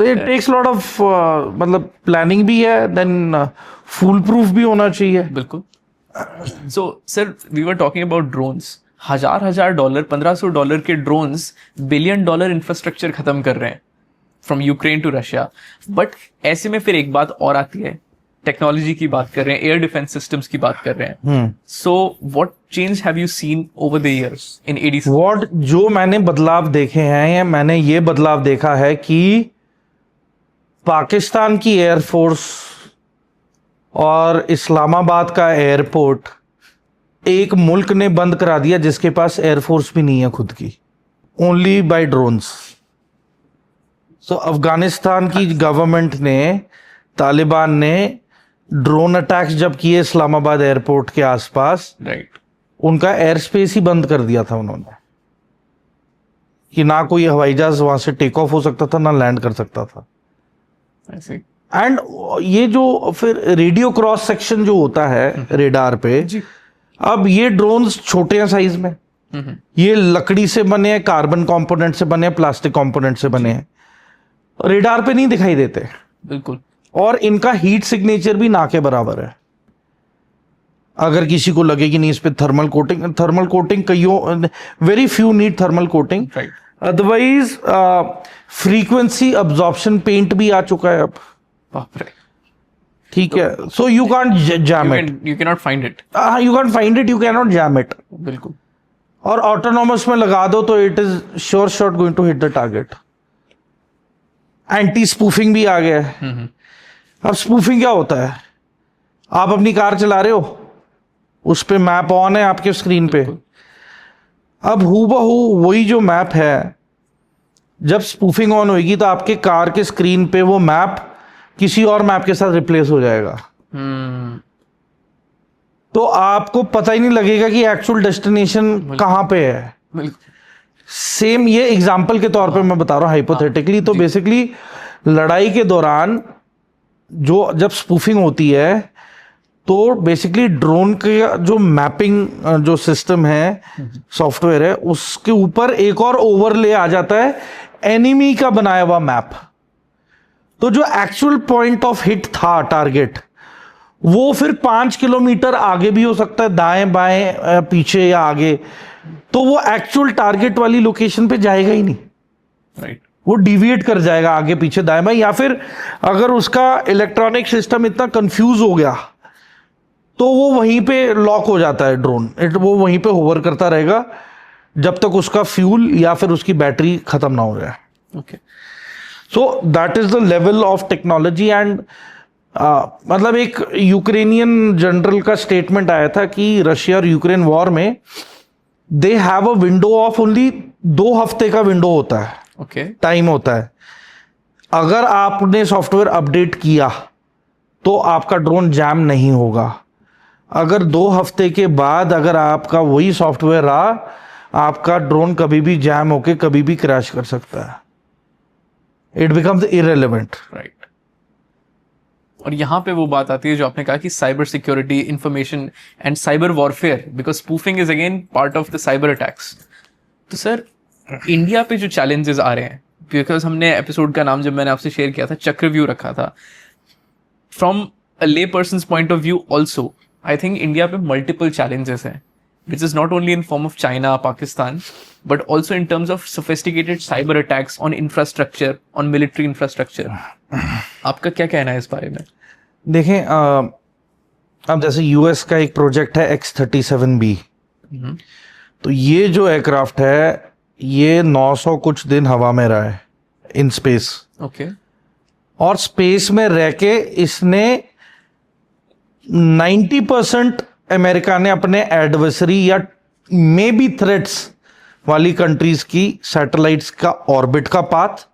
[SPEAKER 1] It takes a lot of मतलब planning भी है, then fool proof भी होना चाहिए.
[SPEAKER 2] बिल्कुल. So sir, we were talking about drones. $1000 $1500 के drones $1 billion infrastructure खत्म कर रहे हैं from Ukraine to Russia. But ऐसे में फिर एक बात और आती है, टेक्नोलॉजी की बात कर रहे हैं, एयर डिफेंस सिस्टम्स की बात कर रहे हैं। So what change have you seen over the years in ADC?
[SPEAKER 1] What जो मैंने बदलाव देखे हैं, या मैंने ये बदलाव देखा है कि पाकिस्तान की एयरफोर्स और इस्लामाबाद का एयरपोर्ट एक मुल्क ने बंद करा दिया जिसके पास एयरफोर्स भी नहीं है खुद की, ओनली बाय ड्रोन्स। सो अफगानिस्तान की गवर्नमेंट ने, तालिबान ने ड्रोन अटैक्स जब किए इस्लामाबाद एयरपोर्ट के आसपास,
[SPEAKER 2] राइट,
[SPEAKER 1] उनका एयर स्पेस ही बंद कर दिया था उन्होंने, कि ना कोई हवाई जहाज वहां से टेक ऑफ हो सकता था, ना लैंड कर सकता था।
[SPEAKER 2] ऐसे
[SPEAKER 1] एंड ये जो फिर रेडियो क्रॉस सेक्शन जो होता है रेडार पे,
[SPEAKER 2] जी,
[SPEAKER 1] अब ये ड्रोन्स छोटे हैं साइज में, ये लकड़ी से बने हैं, कार्बन कंपोनेंट से बने हैं, प्लास्टिक कंपोनेंट से बने हैं, रेडार पे नहीं दिखाई देते,
[SPEAKER 2] बिल्कुल।
[SPEAKER 1] और इनका हीट सिग्नेचर भी ना के बराबर है। अगर किसी को लगे कि नहीं इस पे थर्मल कोटिंग कईयों, very few need thermal coating,
[SPEAKER 2] right,
[SPEAKER 1] otherwise frequency absorption paint भी आ चुका है अब,
[SPEAKER 2] बाप रे,
[SPEAKER 1] ठीक है। So you can't jam it,
[SPEAKER 2] you can not find it,
[SPEAKER 1] you can't find it, you can not jam it.
[SPEAKER 2] बिल्कुल।
[SPEAKER 1] और ऑटोनॉमस में लगा दो तो it is sure shot going to hit the target. Anti spoofing भी आ गया है। अब स्पूफिंग क्या होता है? आप अपनी कार चला रहे हो, उस पे मैप ऑन है आपके स्क्रीन पे, अब हूबहू वही जो मैप है, जब स्पूफिंग ऑन होगी तो आपके कार के स्क्रीन पे वो मैप किसी और मैप के साथ रिप्लेस हो जाएगा। तो आपको पता ही नहीं लगेगा कि एक्चुअल डेस्टिनेशन कहां पे है। सेम ये एग्जांपल के तौर पे मैं बता रहा हूं हाइपोथेटिकली। तो बेसिकली लड़ाई के दौरान जो जब स्पूफिंग होती है तो बेसिकली ड्रोन के जो मैपिंग जो सिस्टम है, सॉफ्टवेयर है, उसके ऊपर एक और ओवरले आ जाता है एनिमी का बनाया हुआ मैप। तो जो एक्चुअल पॉइंट ऑफ हिट था टारगेट, वो फिर 5 किलोमीटर आगे भी हो सकता है, दाएं बाएं पीछे या आगे, तो वो एक्चुअल टारगेट वाली लोकेशन पे जाएगा ही नहीं,
[SPEAKER 2] राइट,
[SPEAKER 1] वो डिविएट कर जाएगा आगे पीछे दाएं बाएं। या फिर अगर उसका इलेक्ट्रॉनिक सिस्टम इतना कंफ्यूज हो गया तो वो वहीं पे लॉक हो जाता है ड्रोन, वो वहीं पे होवर करता रहेगा जब तक उसका फ्यूल या फिर उसकी बैटरी खत्म ना हो जाए।
[SPEAKER 2] Okay,
[SPEAKER 1] so that is the level of technology. And मतलब एक यूक्रेनियन जनरल का स्टेटमेंट आया था कि रशिया और यूक्रेन वॉर में they have a window of only 2 हफ्ते का विंडो होता है,
[SPEAKER 2] ओके,
[SPEAKER 1] टाइम होता है। अगर आपने सॉफ्टवेयर अपडेट किया तो आपका ड्रोन जैम नहीं होगा। अगर 2 हफ्ते के बाद अगर आपका वही सॉफ्टवेयर रहा, आपका ड्रोन कभी भी जैम होके कभी भी क्रैश कर सकता है। It becomes irrelevant,
[SPEAKER 2] right. और यहाँ पे वो बात आती है जो आपने कहा कि cyber security, information and cyber warfare, because spoofing is again part of the cyber attacks. तो सर, इंडिया पे जो चैलेंजेस आ रहे हैं, बिकॉज हमने एपिसोड का नाम जब मैंने आपसे शेयर किया था चक्रव्यूह रखा था, फ्रॉम अ ले persons point of view also I think India पे मल्टीपल चैलेंजेस हैं, which is not only in form of China, Pakistan, but also in terms of sophisticated cyber attacks on infrastructure, on military infrastructure. आपका क्या कहना है इस बारे में?
[SPEAKER 1] देखें, अब जैसे यूएस का एक प्रोजेक्ट है X-37B, तो ये जो एयरक्राफ्ट है ये 900 कुछ दिन हवा में रहा है इन स्पेस।
[SPEAKER 2] ओके,
[SPEAKER 1] और स्पेस में रह के इसने 90% अमेरिका ने अपने एडवर्सरी या मे बी थ्रेट्स वाली कंट्रीज की सैटेलाइट्स का ऑर्बिट का पाथ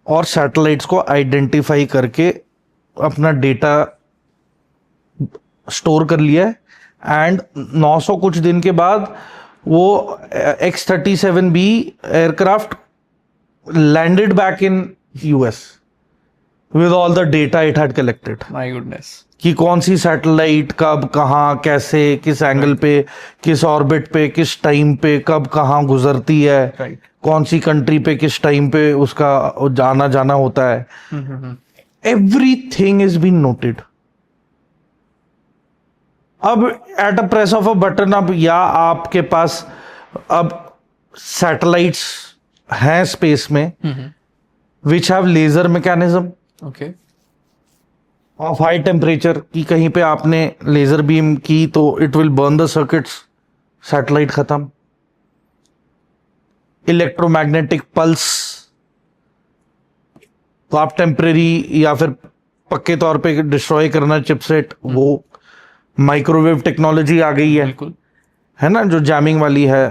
[SPEAKER 1] और सैटेलाइट्स को आइडेंटिफाई करके अपना डेटा स्टोर कर लिया है। एंड 900 कुछ दिन के बाद वो X-37B aircraft landed back in US with all the data it had collected.
[SPEAKER 2] My goodness,
[SPEAKER 1] कि कौन सी सैटेलाइट कब कहाँ कैसे किस एंगल पे किस ऑर्बिट पे किस टाइम पे कब कहाँ गुजरती है,
[SPEAKER 2] राइट,
[SPEAKER 1] कौन सी कंट्री पे किस टाइम पे उसका जाना जाना होता है। Everything is been noted. अब at a press of a button, अब या आपके पास अब सैटेलाइट्स हैं स्पेस में which have laser mechanism
[SPEAKER 2] okay,
[SPEAKER 1] of high temperature, कि कहीं पे आपने लेजर बीम की तो it will burn the circuits, satellite खत्म। इलेक्ट्रोमैग्नेटिक पल्स, तो आप टेम्परेरी या फिर पक्के तौर पे डिस्ट्रॉय करना चिपसेट, वो माइक्रोवेव टेक्नोलॉजी आ गई है,
[SPEAKER 2] बिल्कुल।
[SPEAKER 1] है ना, जो जैमिंग वाली है।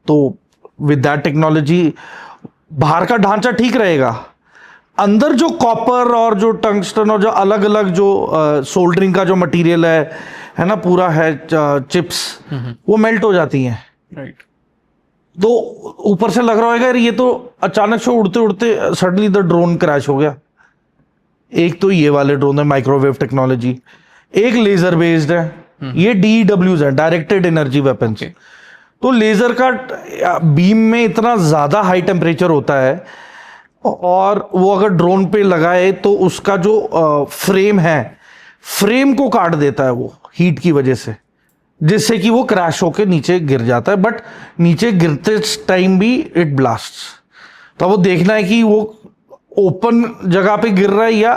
[SPEAKER 1] तो विद दैट टेक्नोलॉजी बाहर का ढांचा ठीक रहेगा, अंदर जो कॉपर और जो टंगस्टन और जो अलग अलग जो सोल्डरिंग का जो मटेरियल है ना, पूरा है चिप्स, वो मेल्ट हो जाती हैं।
[SPEAKER 2] राइट।
[SPEAKER 1] तो ऊपर से लग रहा होगा यार ये तो अचानक से उड़ते उड़ते सडनली द ड्रोन क्रैश हो गया। एक तो ये वाले ड्रोन है माइक्रोवेव टेक्नोलॉजी, एक लेजर बेस्ड है, ये DEWs है, डायरेक्टेड एनर्जी वेपन्स। तो लेजर का बीम में इतना ज्यादा हाई टेम्परेचर होता है, और वो अगर ड्रोन पे लगाए तो उसका जो फ्रेम है, फ्रेम को काट देता है वो हीट की वजह से, जिससे कि वो क्रैश होके नीचे गिर जाता है। बट नीचे गिरते टाइम भी इट ब्लास्ट्स। तो वो देखना है कि वो ओपन जगह पे गिर रहा है या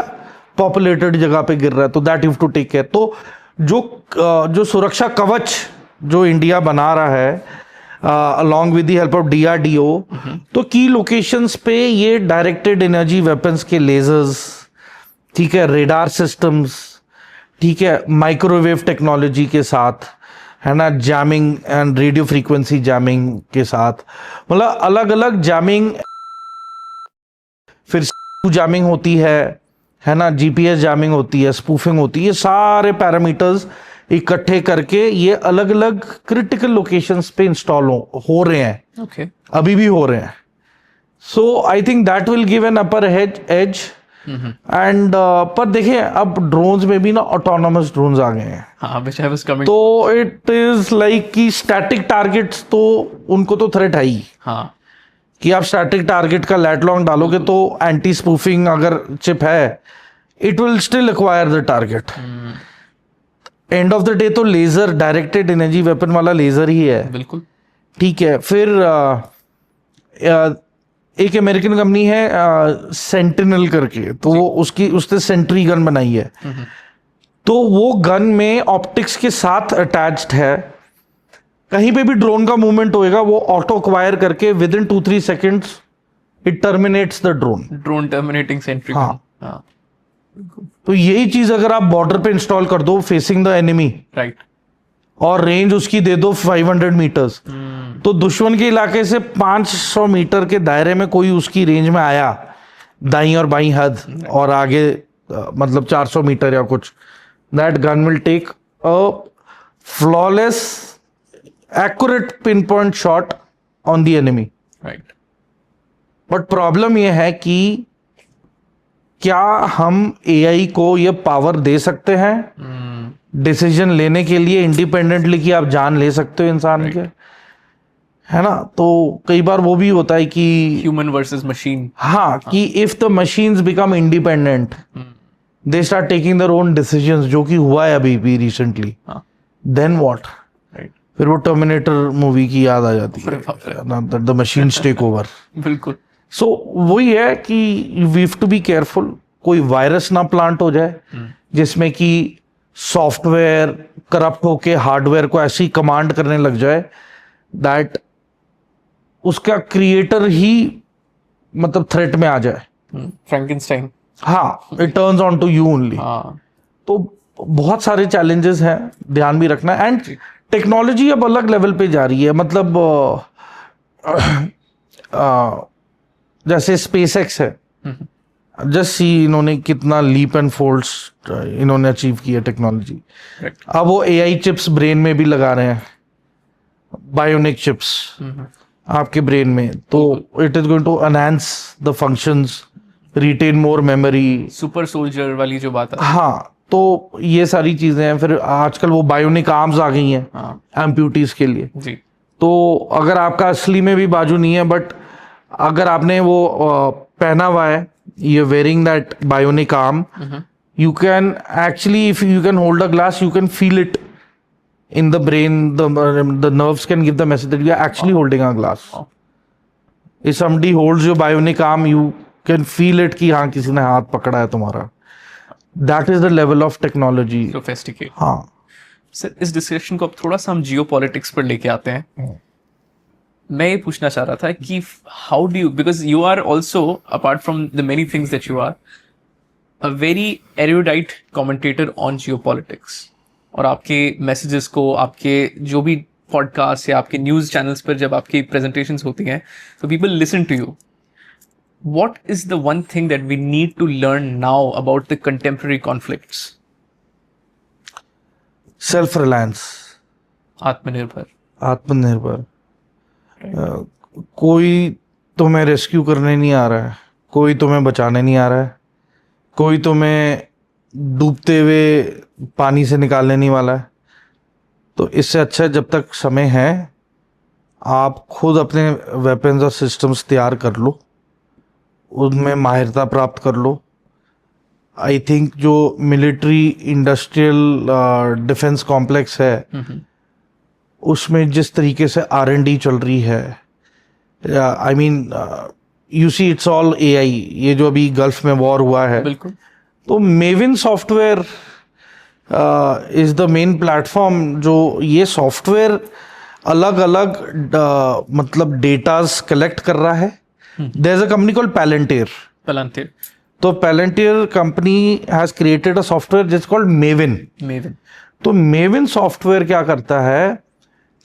[SPEAKER 1] पॉपुलेटेड जगह पे गिर रहा है, तो that you to take care. तो जो सुरक्षा कवच जो इंडिया बना रहा है along with the help of DRDO, तो की लोकेशंस पे ये डायरेक्टेड एनर्जी वेपन्स के लेजर्स, ठीक है, रेडार सिस्टम्स, ठीक है, माइक्रोवेव टेक्नोलॉजी के साथ, है ना, jamming and radio frequency jamming के साथ, मतलब अलग अलग जैमिंग, फिर जैमिंग होती है ना, GPS जैमिंग होती है, स्पूफिंग होती है, ये सारे पैरामीटर्स इकट्ठे करके ये अलग अलग क्रिटिकल लोकेशंस पे इंस्टॉल हो रहे हैं।
[SPEAKER 2] ओके,
[SPEAKER 1] अभी भी हो रहे हैं। So I think that will give an upper edge. And पर देखिए अब ड्रोन्स में भी ना ऑटोनोमस ड्रोन्स आ गए हैं।
[SPEAKER 2] हाँ, which I was coming.
[SPEAKER 1] तो इट इज लाइक कि स्टैटिक टारगेट्स तो उनको तो थ्रेट है ही,
[SPEAKER 2] हाँ,
[SPEAKER 1] कि आप स्टैटिक टारगेट का लैट लॉन्ग डालोगे तो एंटी स्पूफिंग अगर चिप है, it will still acquire the target. End of the day तो लेजर, डायरेक्टेड एनर्जी वेपन वाला लेजर ही है,
[SPEAKER 2] बिल्कुल।
[SPEAKER 1] ठीक है। फिर एक अमेरिकन कंपनी है सेंटिनल करके, तो वो उसने सेंट्री गन बनाई है। तो वो गन में ऑप्टिक्स के साथ अटैच्ड है, कहीं पे भी ड्रोन का मूवमेंट होएगा वो ऑटो एक्वायर करके within 2-3 seconds it terminates the drone
[SPEAKER 2] terminating sentry.
[SPEAKER 1] हाँ।
[SPEAKER 2] हाँ,
[SPEAKER 1] तो यही चीज अगर आप बॉर्डर पे इंस्टॉल कर दो फेसिंग द एनिमी,
[SPEAKER 2] राइट,
[SPEAKER 1] और रेंज उसकी दे दो 500 मीटर्स, तो दुश्मन के इलाके से 500 मीटर के दायरे में कोई उसकी रेंज में आया, दाई और बाई हद और आगे मतलब 400 मीटर या कुछ, that gun will take a flawless accurate pin point shot on the enemy.
[SPEAKER 2] Right.
[SPEAKER 1] But problem यह है कि क्या हम AI को ये पावर दे सकते हैं डिसीजन लेने के लिए इंडिपेंडेंटली, कि आप जान ले सकते हो इंसान के, है ना। तो कई बार वो भी होता है कि
[SPEAKER 2] ह्यूमन वर्सेस मशीन।
[SPEAKER 1] हाँ, कि if the machines become independent they start taking their own decisions, जो कि हुआ है अभी भी रिसेंटली, देन व्हाट?
[SPEAKER 2] राइट,
[SPEAKER 1] फिर वो टर्मिनेटर मूवी की याद आ जाती है, द मशीन्स टेक ओवर।
[SPEAKER 2] बिल्कुल।
[SPEAKER 1] सो वही है कि we have to be careful, कोई वायरस ना प्लांट हो जाए जिसमें कि सॉफ्टवेयर करप्ट होके हार्डवेयर को ऐसी कमांड करने लग जाए दैट उसका क्रिएटर ही मतलब थ्रेट में आ जाए।
[SPEAKER 2] फ्रैंकेनस्टाइन।
[SPEAKER 1] हाँ, it turns on to you only.
[SPEAKER 2] हाँ,
[SPEAKER 1] तो बहुत सारे चैलेंजेस हैं, ध्यान भी रखना है। एंड टेक्नोलॉजी अब अलग लेवल पे जा रही है, मतलब जैसे स्पेसएक्स है, जस्ट सी इन्होंने कितना लीप एंड फोल्ड्स इन्होंने अचीव किया टेक्नोलॉजी। अब वो AI चिप्स ब्रेन में भी लगा रहे हैं, बायोनिक चिप्स आपके ब्रेन में, तो it is going to enhance the functions, retain more memory,
[SPEAKER 2] super soldier वाली जो बात है।
[SPEAKER 1] हाँ। तो ये सारी चीजें हैं। फिर आजकल वो बायोनिक आर्म्स आ गई हैं एम्प्यूटीज के लिए
[SPEAKER 2] जी।
[SPEAKER 1] तो अगर आपका असली में भी बाजू नहीं है, बट अगर आपने वो पहना हुआ है, you're wearing that bionic arm, you can actually, if you can hold a glass, you can feel it in the brain, the nerves can give the message that you are actually holding a glass.
[SPEAKER 2] Wow.
[SPEAKER 1] If somebody holds your bionic arm, you can feel it कि हाँ किसी ने हाथ पकड़ा है तुम्हारा. That is the level of technology.
[SPEAKER 2] Sophisticated.
[SPEAKER 1] हाँ.
[SPEAKER 2] Sir इस डिस्कशन को अब थोड़ा सा हम जियो पॉलिटिक्स पर लेके आते हैं. मैं ये पूछना चाह रहा था कि how do you, because you are also apart from the many things that you are a very erudite commentator on geopolitics, और आपके मैसेजेस को, आपके जो भी पॉडकास्ट या आपके न्यूज चैनल्स पर जब आपकी प्रेजेंटेशंस होती हैं तो people listen to you. What is the one thing that we need to learn now about the contemporary conflicts?
[SPEAKER 1] Self-reliance.
[SPEAKER 2] आत्मनिर्भर.
[SPEAKER 1] आत्मनिर्भर. कोई तुम्हें रेस्क्यू करने नहीं आ रहा है, कोई तुम्हें बचाने नहीं आ रहा है, कोई तुम्हें डूबते हुए पानी से निकालने नहीं वाला है. तो इससे अच्छा है, जब तक समय है आप खुद अपने वेपन्स और सिस्टम्स तैयार कर लो, उनमें माहिरता प्राप्त कर लो. आई थिंक जो मिलिट्री इंडस्ट्रियल डिफेंस कॉम्प्लेक्स है उसमें जिस तरीके से R&D चल रही है, I mean you see it's all AI. ये जो अभी गल्फ में वॉर हुआ है,
[SPEAKER 2] बिल्कुल.
[SPEAKER 1] तो Maven software is the main platform जो ये सॉफ्टवेयर अलग अलग मतलब डेटाज कलेक्ट कर रहा है. There is a company called Palantir.
[SPEAKER 2] Palantir.
[SPEAKER 1] तो Palantir company has created a software just called Maven.
[SPEAKER 2] Maven.
[SPEAKER 1] तो Maven software क्या करता है,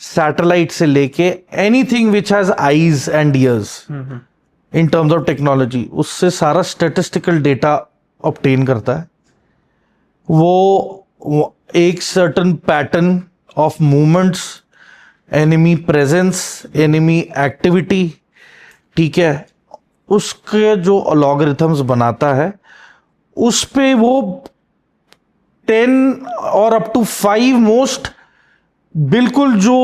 [SPEAKER 1] सैटेलाइट से लेके anything which has eyes and ears in terms of technology, उससे सारा statistical data obtain करता है. वो एक certain pattern of movements, enemy presence, enemy activity, ठीक है, उसके जो लॉगरिथम्स बनाता है उस पे वो 10 और अप टू 5 मोस्ट बिल्कुल जो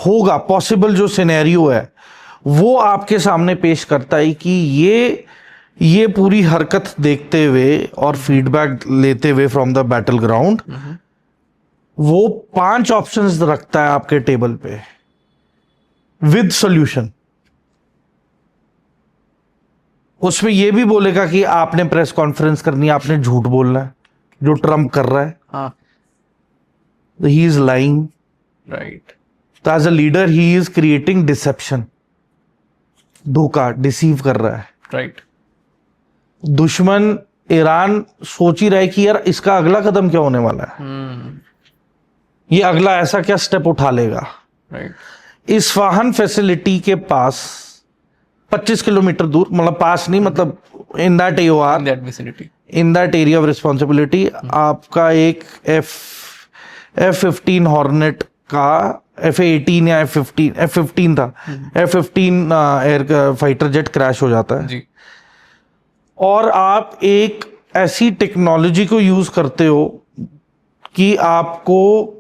[SPEAKER 1] होगा पॉसिबल जो सिनेरियो है वो आपके सामने पेश करता है कि ये पूरी हरकत देखते हुए और फीडबैक लेते हुए फ्रॉम द बैटल ग्राउंड वो 5 ऑप्शंस रखता है आपके टेबल पे विद सॉल्यूशन. उसमें यह भी बोलेगा कि आपने प्रेस कॉन्फ्रेंस करनी है, आपने झूठ बोलना है जो ट्रम्प कर रहा है.
[SPEAKER 2] हाँ.
[SPEAKER 1] He is lying.
[SPEAKER 2] राइट.
[SPEAKER 1] तो as a leader he is creating deception. धोखा, डिसीव कर रहा है.
[SPEAKER 2] राइट.
[SPEAKER 1] दुश्मन ईरान सोच ही रहा है कि यार इसका अगला कदम क्या होने वाला है, ये अगला ऐसा क्या स्टेप उठा लेगा.
[SPEAKER 2] राइट.
[SPEAKER 1] इस्फहान फैसिलिटी के पास 25 किलोमीटर दूर, मतलब पास नहीं, मतलब in that AOR, in that area of responsibility, आपका एक F-15 हॉर्नेट का F-18 या F-15 था, F-15 air fighter jet crash हो जाता है जी. और आप एक ऐसी टेक्नोलॉजी को यूज करते हो कि आपको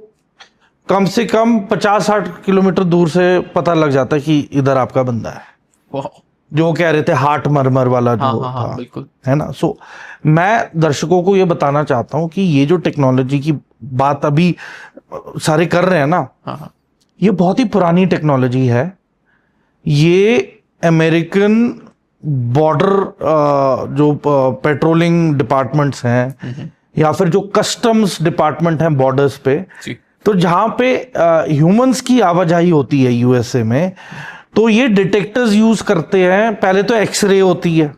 [SPEAKER 1] कम से कम 50-60 किलोमीटर दूर से पता लग जाता है कि इधर आपका बंदा है. जो कह रहे थे हार्ट मरमर वाला जो था,
[SPEAKER 2] बिल्कुल
[SPEAKER 1] है ना. सो मैं दर्शकों को ये बताना चाहता हूं कि ये जो टेक्नोलॉजी की बात अभी सारे कर रहे हैं ना, ये बहुत ही पुरानी टेक्नोलॉजी है. ये अमेरिकन बॉर्डर जो पेट्रोलिंग डिपार्टमेंट्स हैं या फिर जो कस्टम्स डिपार्टमेंट हैं बॉर्डर्स पे, तो जहां पे ह्यूमंस की आवाजाही होती है यूएसए में, तो ये डिटेक्टर्स यूज करते हैं. पहले तो एक्सरे होती है,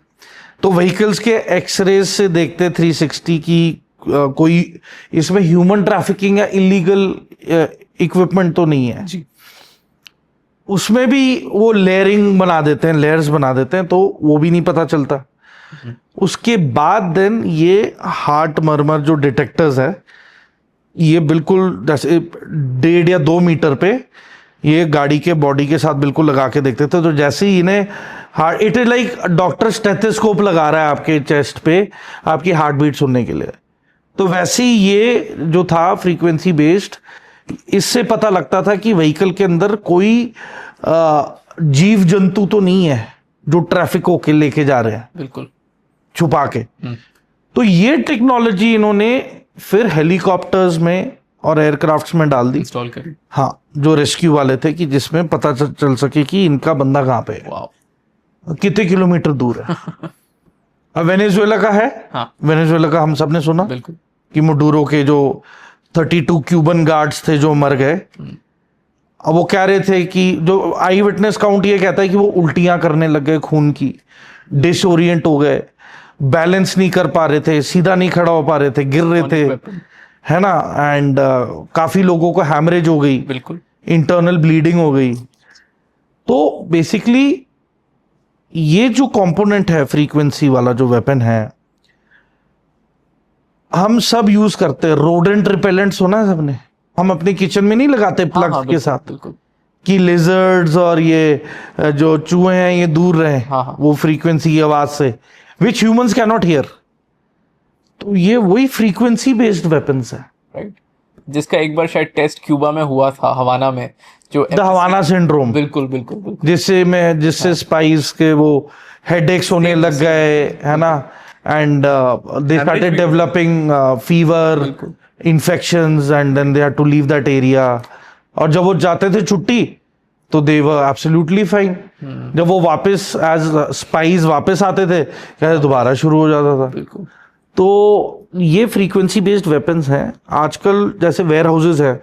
[SPEAKER 1] तो व्हीकल्स के एक्सरे से देखते हैं 360 की कोई इसमें ह्यूमन ट्रैफिकिंग या इलीगल इक्विपमेंट तो नहीं है जी. उसमें भी वो लेयरिंग बना देते हैं, लेयर्स बना देते हैं, तो वो भी नहीं पता चलता. उसके बाद देन ये हार्ट मरमर जो डिटेक्टर्स है, ये बिल्कुल जैसे 1.5 या 2 मीटर पे ये गाड़ी के बॉडी के साथ बिल्कुल लगा के देखते थे. तो जैसे ही इन्हें heart, it is like doctor stethoscope लगा रहा है आपके चेस्ट पे आपकी हार्ट बीट सुनने के लिए. तो वैसे ही ये जो था फ्रीक्वेंसी बेस्ड, इससे पता लगता था कि व्हीकल के अंदर कोई जीव जंतु तो नहीं है जो ट्रैफिक होके लेके जा रहे हैं, बिल्कुल छुपा के. तो ये टेक्नोलॉजी इन्होंने फिर हेलीकॉप्टर्स में और एयरक्राफ्ट्स में डाल दी।
[SPEAKER 2] इंस्टॉल करी।
[SPEAKER 1] हाँ, जो रेस्क्यू वाले थे, कि जिसमें पता चल सके कि इनका बंदा कहाँ पे है,
[SPEAKER 2] वाह।
[SPEAKER 1] कितने किलोमीटर दूर है। अब वेनेजुएला का है।
[SPEAKER 2] हाँ
[SPEAKER 1] वेनेजुएला का हम सब ने सुना
[SPEAKER 2] बिल्कुल।
[SPEAKER 1] कि मडूरो के जो 32 क्यूबन गार्ड्स थे जो मर गए। अब वो कह रहे थे कि जो आई विटनेस काउंट ये कहता है कि वो उल्टियां करने लग गए, खून की, डिसओरिएंट हो गए, बैलेंस नहीं कर पा रहे थे, सीधा नहीं खड़ा हो पा रहे थे, गिर रहे थे, है ना। एंड काफी लोगों को हैमरेज हो गई,
[SPEAKER 2] बिल्कुल।
[SPEAKER 1] इंटरनल ब्लीडिंग हो गई। तो बेसिकली ये जो कंपोनेंट है, फ्रीक्वेंसी वाला जो वेपन है, हम सब यूज करते हैं। रोडेंट रिपेलेंट सुना है सबने? हम अपने किचन में नहीं लगाते प्लग
[SPEAKER 2] हाँ,
[SPEAKER 1] के
[SPEAKER 2] बिल्कुल,
[SPEAKER 1] साथ
[SPEAKER 2] बिल्कुल।
[SPEAKER 1] कि लेजर्ड्स और ये जो चूहे हैं ये दूर रहे,
[SPEAKER 2] हाँ।
[SPEAKER 1] वो फ्रीक्वेंसी की आवाज से, विच ह्यूमंस कैन नॉट हियर। तो ये वही फ्रीक्वेंसी बेस्ड वेपन्स है,
[SPEAKER 2] राइट। जिसका एक बार शायद टेस्ट क्यूबा में हुआ था, हवाना में, जो
[SPEAKER 1] द हवाना सिंड्रोम।
[SPEAKER 2] बिल्कुल बिल्कुल बिल्कुल।
[SPEAKER 1] जिससे स्पाइस के वो हेडेक्स होने लग गए, है ना, and they started developing fever, infections, and then they had to leave that area. और जब वो जाते थे छुट्टी तो दे वर एब्सोल्युटली फाइन। जब वो वापस एज स्पाइस वापस आते थे, कहते दोबारा शुरू हो जाता था।
[SPEAKER 2] बिल्कुल।
[SPEAKER 1] तो ये फ्रीक्वेंसी बेस्ड वेपन्स हैं। आजकल जैसे वेयर हाउसेज है,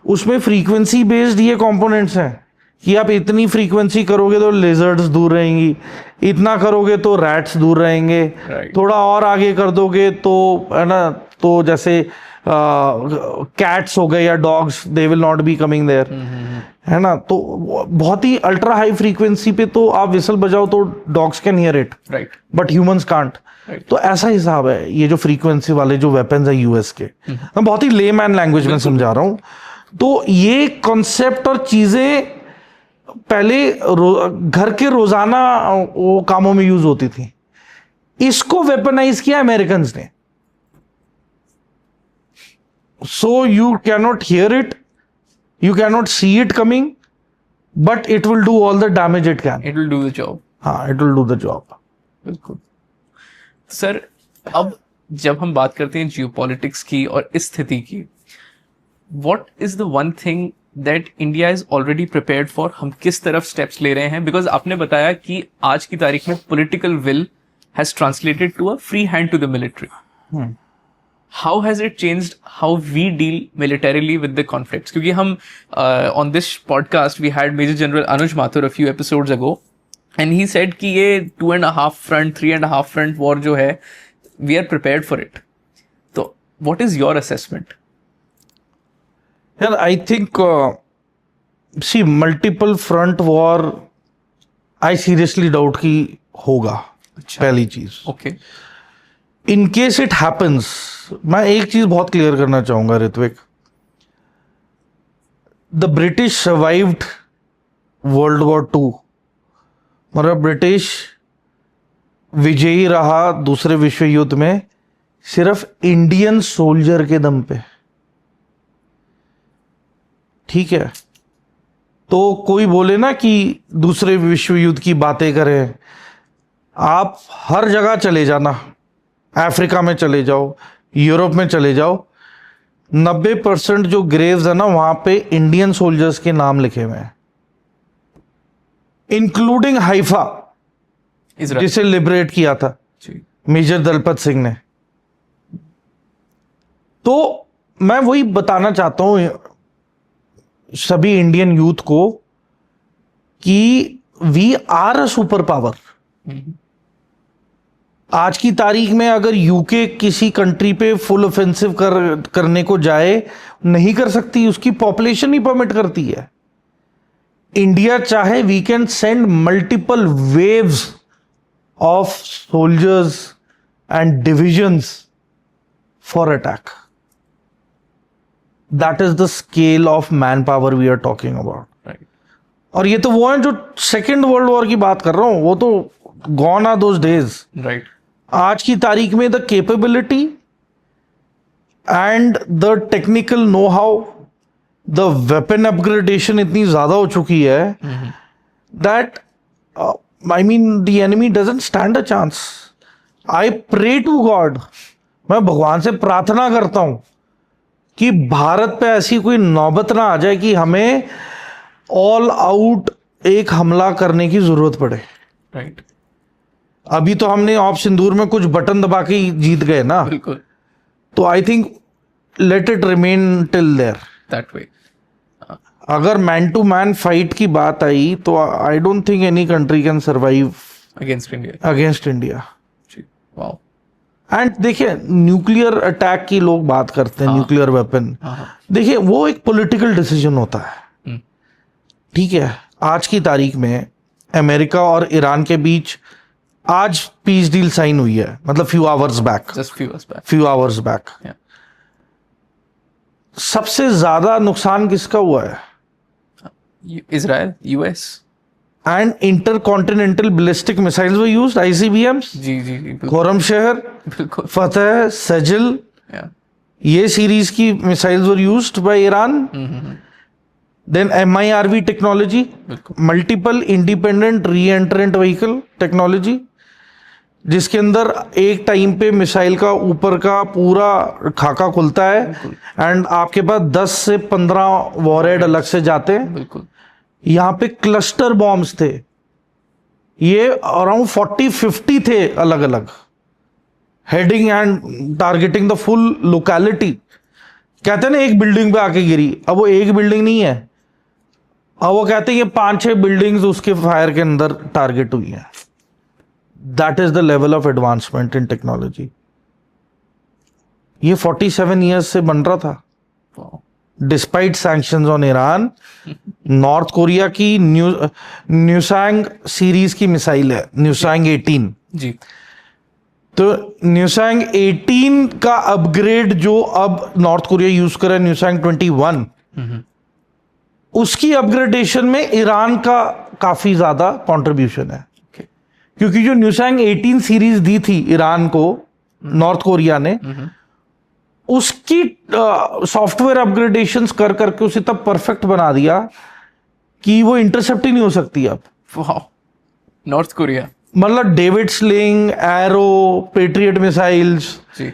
[SPEAKER 1] उसमें फ्रीक्वेंसी बेस्ड ये कंपोनेंट्स हैं कि आप इतनी फ्रीक्वेंसी करोगे तो लेजर्ड्स दूर रहेंगी, इतना करोगे तो रैट्स दूर रहेंगे, थोड़ा और आगे कर दोगे तो, है ना, तो जैसे कैट्स हो गए या dogs, they will not be coming there, है ना। तो बहुत ही अल्ट्रा हाई फ्रीक्वेंसी पे तो आप विसल बजाओ तो dogs can hear it,
[SPEAKER 2] right,
[SPEAKER 1] but humans can't. तो ऐसा हिसाब है ये जो फ्रीक्वेंसी वाले जो वेपन्स है यूएस के। मैं बहुत ही लेमैन लैंग्वेज में समझा रहा हूं। तो ये कॉन्सेप्ट और चीजें पहले घर के रोजाना वो कामों में यूज होती थी, इसको वेपनाइज किया अमेरिकन ने। So you cannot hear it, you cannot see it coming, but it will do all the damage it can.
[SPEAKER 2] It will do the job.
[SPEAKER 1] हाँ, it will do the job.
[SPEAKER 2] बिल्कुल। Sir, अब जब हम बात करते हैं geopolitics की और इस स्थिति की, what is the one thing that India is already prepared for? हम किस तरफ स्टेप्स ले रहे हैं? बिकॉज आपने बताया कि आज की तारीख में political will has translated to a free hand to the military. How has it changed how we deal militarily with the conflicts? क्योंकि हम on this podcast we had major general Anuj Mathur a few episodes ago, and he said कि ये 2.5 front 3.5 front war जो है, we are prepared for it. तो what is your assessment?
[SPEAKER 1] यार, I think see multiple front war I seriously doubt कि होगा।
[SPEAKER 2] अच्छा।
[SPEAKER 1] पहली चीज,
[SPEAKER 2] okay.
[SPEAKER 1] In case it happens, मैं एक चीज बहुत क्लियर करना चाहूंगा Ritvik, the British survived world war 2। मतलब ब्रिटिश विजयी रहा दूसरे विश्व युद्ध में सिर्फ इंडियन सोल्जर के दम पे, ठीक है। तो कोई बोले ना कि दूसरे विश्व युद्ध की बातें करें, आप हर जगह चले जाना, अफ्रीका में चले जाओ, यूरोप में चले जाओ, 90% जो ग्रेव्स है ना, वहां पे इंडियन सोल्जर्स के नाम लिखे हुए हैं, इंक्लूडिंग हाइफा, जिसे लिबरेट किया था मेजर दलपत सिंह ने। तो मैं वही बताना चाहता हूं सभी इंडियन यूथ को कि we are a super power. आज की तारीख में अगर यूके किसी कंट्री पे फुल ऑफेंसिव करने को जाए, नहीं कर सकती, उसकी पॉपुलेशन ही परमिट करती है। इंडिया चाहे, we can send multiple waves of soldiers and divisions for attack. That is the scale of man power we are talking about. और ये तो वो है जो सेकेंड वर्ल्ड वॉर की बात कर रहा हूं, वो तो gone are those days.
[SPEAKER 2] Right.
[SPEAKER 1] आज की तारीख में the capability and the technical know how, the weapon upgradation इतनी ज्यादा हो चुकी है that I mean the enemy doesn't stand a chance. I pray to God, मैं भगवान से प्रार्थना करता हूं कि भारत पे ऐसी कोई नौबत ना आ जाए कि हमें ऑल आउट एक हमला करने की जरूरत पड़े।
[SPEAKER 2] राइट,
[SPEAKER 1] अभी तो हमने ऑप सिंदूर में कुछ बटन दबा के ही जीत गए ना,
[SPEAKER 2] बिल्कुल,
[SPEAKER 1] तो I think let it remain till there.
[SPEAKER 2] That way.
[SPEAKER 1] अगर मैन टू मैन फाइट की बात आई तो I don't think any country can survive
[SPEAKER 2] against India.
[SPEAKER 1] Against India.
[SPEAKER 2] जी, वाओ।
[SPEAKER 1] एंड देखिए, न्यूक्लियर अटैक की लोग बात करते हैं, न्यूक्लियर वेपन, देखिए वो एक पॉलिटिकल डिसीजन होता है। ठीक है, आज की तारीख में अमेरिका और ईरान के बीच आज पीस डील साइन हुई है, मतलब few hours back,
[SPEAKER 2] just few hours back.
[SPEAKER 1] Few hours back.
[SPEAKER 2] Yeah.
[SPEAKER 1] सबसे ज्यादा नुकसान किसका हुआ है?
[SPEAKER 2] Israel, US.
[SPEAKER 1] And intercontinental ballistic missiles were used, ICBMs,
[SPEAKER 2] जी जी जी, बिल्कुल
[SPEAKER 1] खुरम शहर,
[SPEAKER 2] बिल्कुल।
[SPEAKER 1] Fateh, Sejjil,
[SPEAKER 2] Yeah.
[SPEAKER 1] ये सीरीज की missiles were used by Iran. Then MIRV technology, multiple independent re entrant vehicle technology, जिसके अंदर एक टाइम पे मिसाइल का ऊपर का पूरा खाका खुलता है एंड आपके पास 10 से 15 वॉरहेड अलग से जाते हैं।
[SPEAKER 2] बिल्कुल।
[SPEAKER 1] यहाँ पे क्लस्टर बॉम्ब्स थे, ये अराउंड 40-50 थे अलग अलग, heading and targeting the full locality. कहते हैं ना एक बिल्डिंग पे आके गिरी, अब वो एक बिल्डिंग नहीं है, अब वो कहते हैं ये 5-6 बिल्डिंग्स उसके फायर के अंदर टारगेट हुई हैं। That is the level of advancement in technology. ये 47 ईयर्स से बन रहा था।
[SPEAKER 2] Wow.
[SPEAKER 1] Despite sanctions on Iran, north Korea की न्यूसैंग सीरीज की मिसाइल है, न्यूसैंग 18।
[SPEAKER 2] जी।
[SPEAKER 1] तो न्यूसैंग 18 का अपग्रेड जो अब नॉर्थ कोरिया यूज कर रहा है, न्यूसैंग 21, उसकी अपग्रेडेशन में ईरान का काफी ज्यादा कंट्रीब्यूशन है।
[SPEAKER 2] Okay.
[SPEAKER 1] क्योंकि जो न्यूसैंग 18 सीरीज दी थी ईरान को नॉर्थ कोरिया ने, उसकी सॉफ्टवेयर अपग्रेडेशंस कर करके उसे तब परफेक्ट बना दिया कि वो इंटरसेप्ट ही नहीं हो सकती अब।
[SPEAKER 2] वाओ। North Korea.
[SPEAKER 1] मतलब David Sling, Arrow, Patriot missiles,
[SPEAKER 2] जी।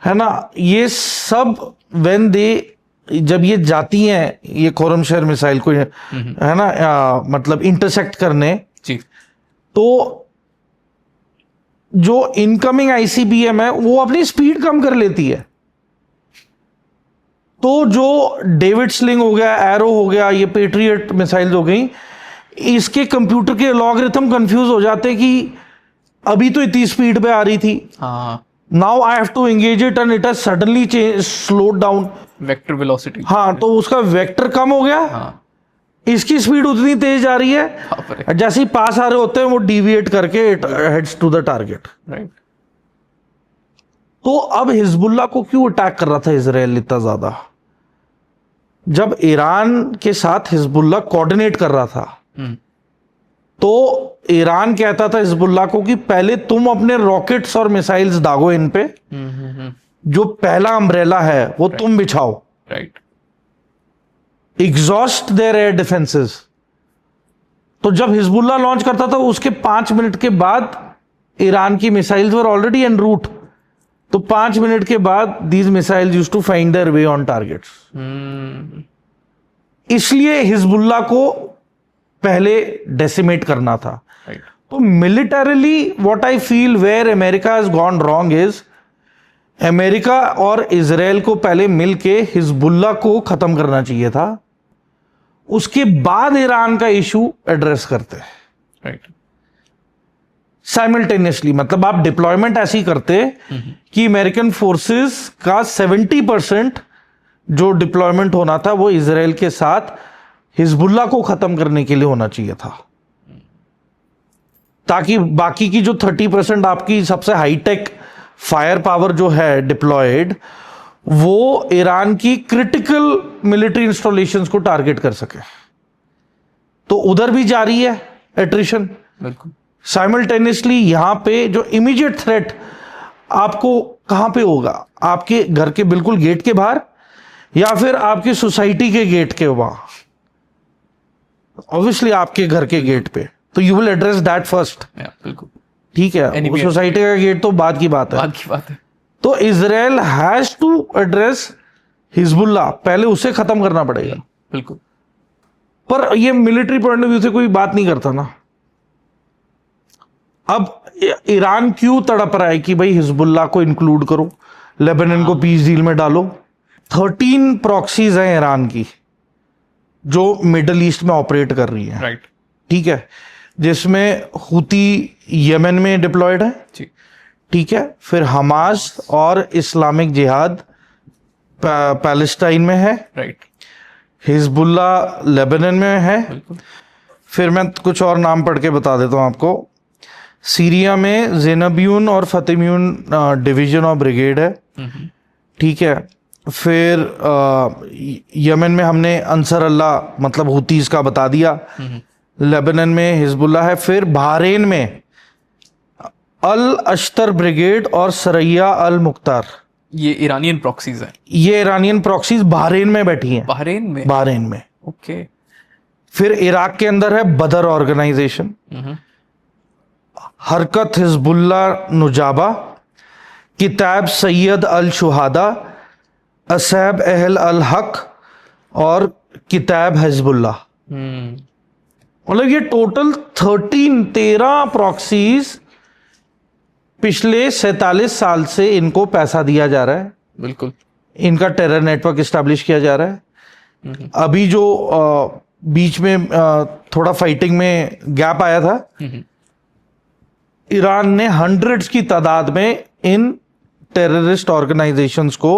[SPEAKER 1] है ना, ये सब व्हेन दे, जब ये जाती हैं ये खुरम शहर मिसाइल को, है ना, मतलब इंटरसेक्ट करने,
[SPEAKER 2] जी।
[SPEAKER 1] तो जो इनकमिंग आईसीबीएम है वो अपनी स्पीड कम कर लेती है। तो जो डेविड स्लिंग हो गया, एरो हो गया, ये पेट्रियट मिसाइल्स हो गई, इसके कंप्यूटर के लॉगरिथम कंफ्यूज हो जाते हैं कि अभी तो इतनी स्पीड पे आ रही थी,
[SPEAKER 2] हाँ,
[SPEAKER 1] now I have to engage it and it has suddenly slowed down.
[SPEAKER 2] Vector velocity.
[SPEAKER 1] हाँ, तो उसका वेक्टर कम हो गया,
[SPEAKER 2] हाँ,
[SPEAKER 1] इसकी स्पीड उतनी तेज आ रही है,
[SPEAKER 2] बाप रे।
[SPEAKER 1] जैसे ही पास आ रहे होते हैं वो डिविएट करके it heads to the target.
[SPEAKER 2] Right.
[SPEAKER 1] तो अब हिजबुल्लाह को क्यों अटैक कर रहा था इजराइल इतना ज्यादा? जब ईरान के साथ हिजबुल्लाह कोऑर्डिनेट कर रहा था, तो ईरान कहता था हिजबुल्लाह को कि पहले तुम अपने रॉकेट्स और मिसाइल्स दागो इन पे, जो पहला अम्ब्रेला है वो तुम बिछाओ,
[SPEAKER 2] right.
[SPEAKER 1] Exhaust their air defences. तो जब हिजबुल्लाह लॉन्च करता था उसके 5 मिनट के बाद ईरान की missiles were already en route, तो 5 मिनट के बाद these missiles used to find their way on targets. इसलिए हिजबुल्लाह को पहले डेसिमेट करना था।
[SPEAKER 2] राइट।
[SPEAKER 1] तो militarily what I feel where America has gone wrong is, America और इजराइल को पहले मिलके हिजबुल्लाह को खत्म करना चाहिए था, उसके बाद ईरान का इशू एड्रेस करते हैं
[SPEAKER 2] राइट।
[SPEAKER 1] साइमल्टेनियसली। मतलब आप डिप्लॉयमेंट ऐसी करते कि अमेरिकन फोर्सेस का 70% जो डिप्लॉयमेंट होना था वो इजराइल के साथ हिजबुल्लाह को खत्म करने के लिए होना चाहिए था, ताकि बाकी की जो 30% आपकी सबसे हाईटेक फायर पावर जो है डिप्लॉयड, वो ईरान की क्रिटिकल मिलिट्री इंस्टॉलेशंस को टारगेट कर सके। तो उधर भी जारी है एट्रिशन।
[SPEAKER 2] बिल्कुल।
[SPEAKER 1] साइमल्टेनियसली यहां पे जो इमीडिएट थ्रेट आपको कहां पे होगा, आपके घर के बिल्कुल गेट के बाहर या फिर आपकी सोसाइटी के गेट के वहां, ऑब्वियसली आपके घर के गेट पे, तो you will address that first.
[SPEAKER 2] बिल्कुल।
[SPEAKER 1] ठीक है, सोसाइटी का गेट तो बाद की बात है।
[SPEAKER 2] बात की बात है।
[SPEAKER 1] तो Israel has to address Hezbollah, पहले उसे खत्म करना पड़ेगा।
[SPEAKER 2] बिल्कुल।
[SPEAKER 1] पर ये मिलिट्री पॉइंट ऑफ व्यू से कोई बात नहीं करता ना। अब ईरान क्यों तड़प रहा है कि भाई हिजबुल्लाह को इंक्लूड करो, लेबनान को पीस डील में डालो। 13 प्रॉक्सीज हैं ईरान की जो मिडल ईस्ट में ऑपरेट कर रही है,
[SPEAKER 2] राइट।
[SPEAKER 1] ठीक है, जिसमें हुती यमन में डिप्लॉयड है,
[SPEAKER 2] जी।
[SPEAKER 1] ठीक है, फिर हमास और इस्लामिक जिहाद पैलेस्टाइन में है,
[SPEAKER 2] राइट।
[SPEAKER 1] हिजबुल्लाह लेबनान में है,
[SPEAKER 2] बिल्कुल।
[SPEAKER 1] फिर मैं कुछ और नाम पढ़ के बता देता हूं आपको। सीरिया में ज़ेनबियून और फतेमियून डिवीजन ऑफ ब्रिगेड है, ठीक है। फिर यमन में हमने अंसर अल्लाह मतलब हुतीज का बता दिया, लेबनान में हिजबुल्लाह है। फिर बहरीन में अल अश्तर ब्रिगेड और सरैया अल मुख्तार,
[SPEAKER 2] ये ईरानियन प्रॉक्सीज हैं।
[SPEAKER 1] ये ईरानियन प्रॉक्सीज बहरीन में बैठी हैं,
[SPEAKER 2] बहरीन में।
[SPEAKER 1] बहरीन में।
[SPEAKER 2] ओके।
[SPEAKER 1] फिर इराक के अंदर है बदर ऑर्गेनाइजेशन, हरकत हिजबुल्लाह नुजाबा, किताब सैयद अल शुहादा, असैब अहल अल हक और किताब हिजबुल्लाह। मतलब ये टोटल 13 प्रॉक्सीज पिछले 47 साल से इनको पैसा दिया जा रहा है।
[SPEAKER 2] बिल्कुल।
[SPEAKER 1] इनका टेरर नेटवर्क इस्टेब्लिश किया जा रहा है। अभी जो बीच में थोड़ा फाइटिंग में गैप आया था, ईरान ने हंड्रेड्स की तादाद में इन टेररिस्ट ऑर्गेनाइजेशंस को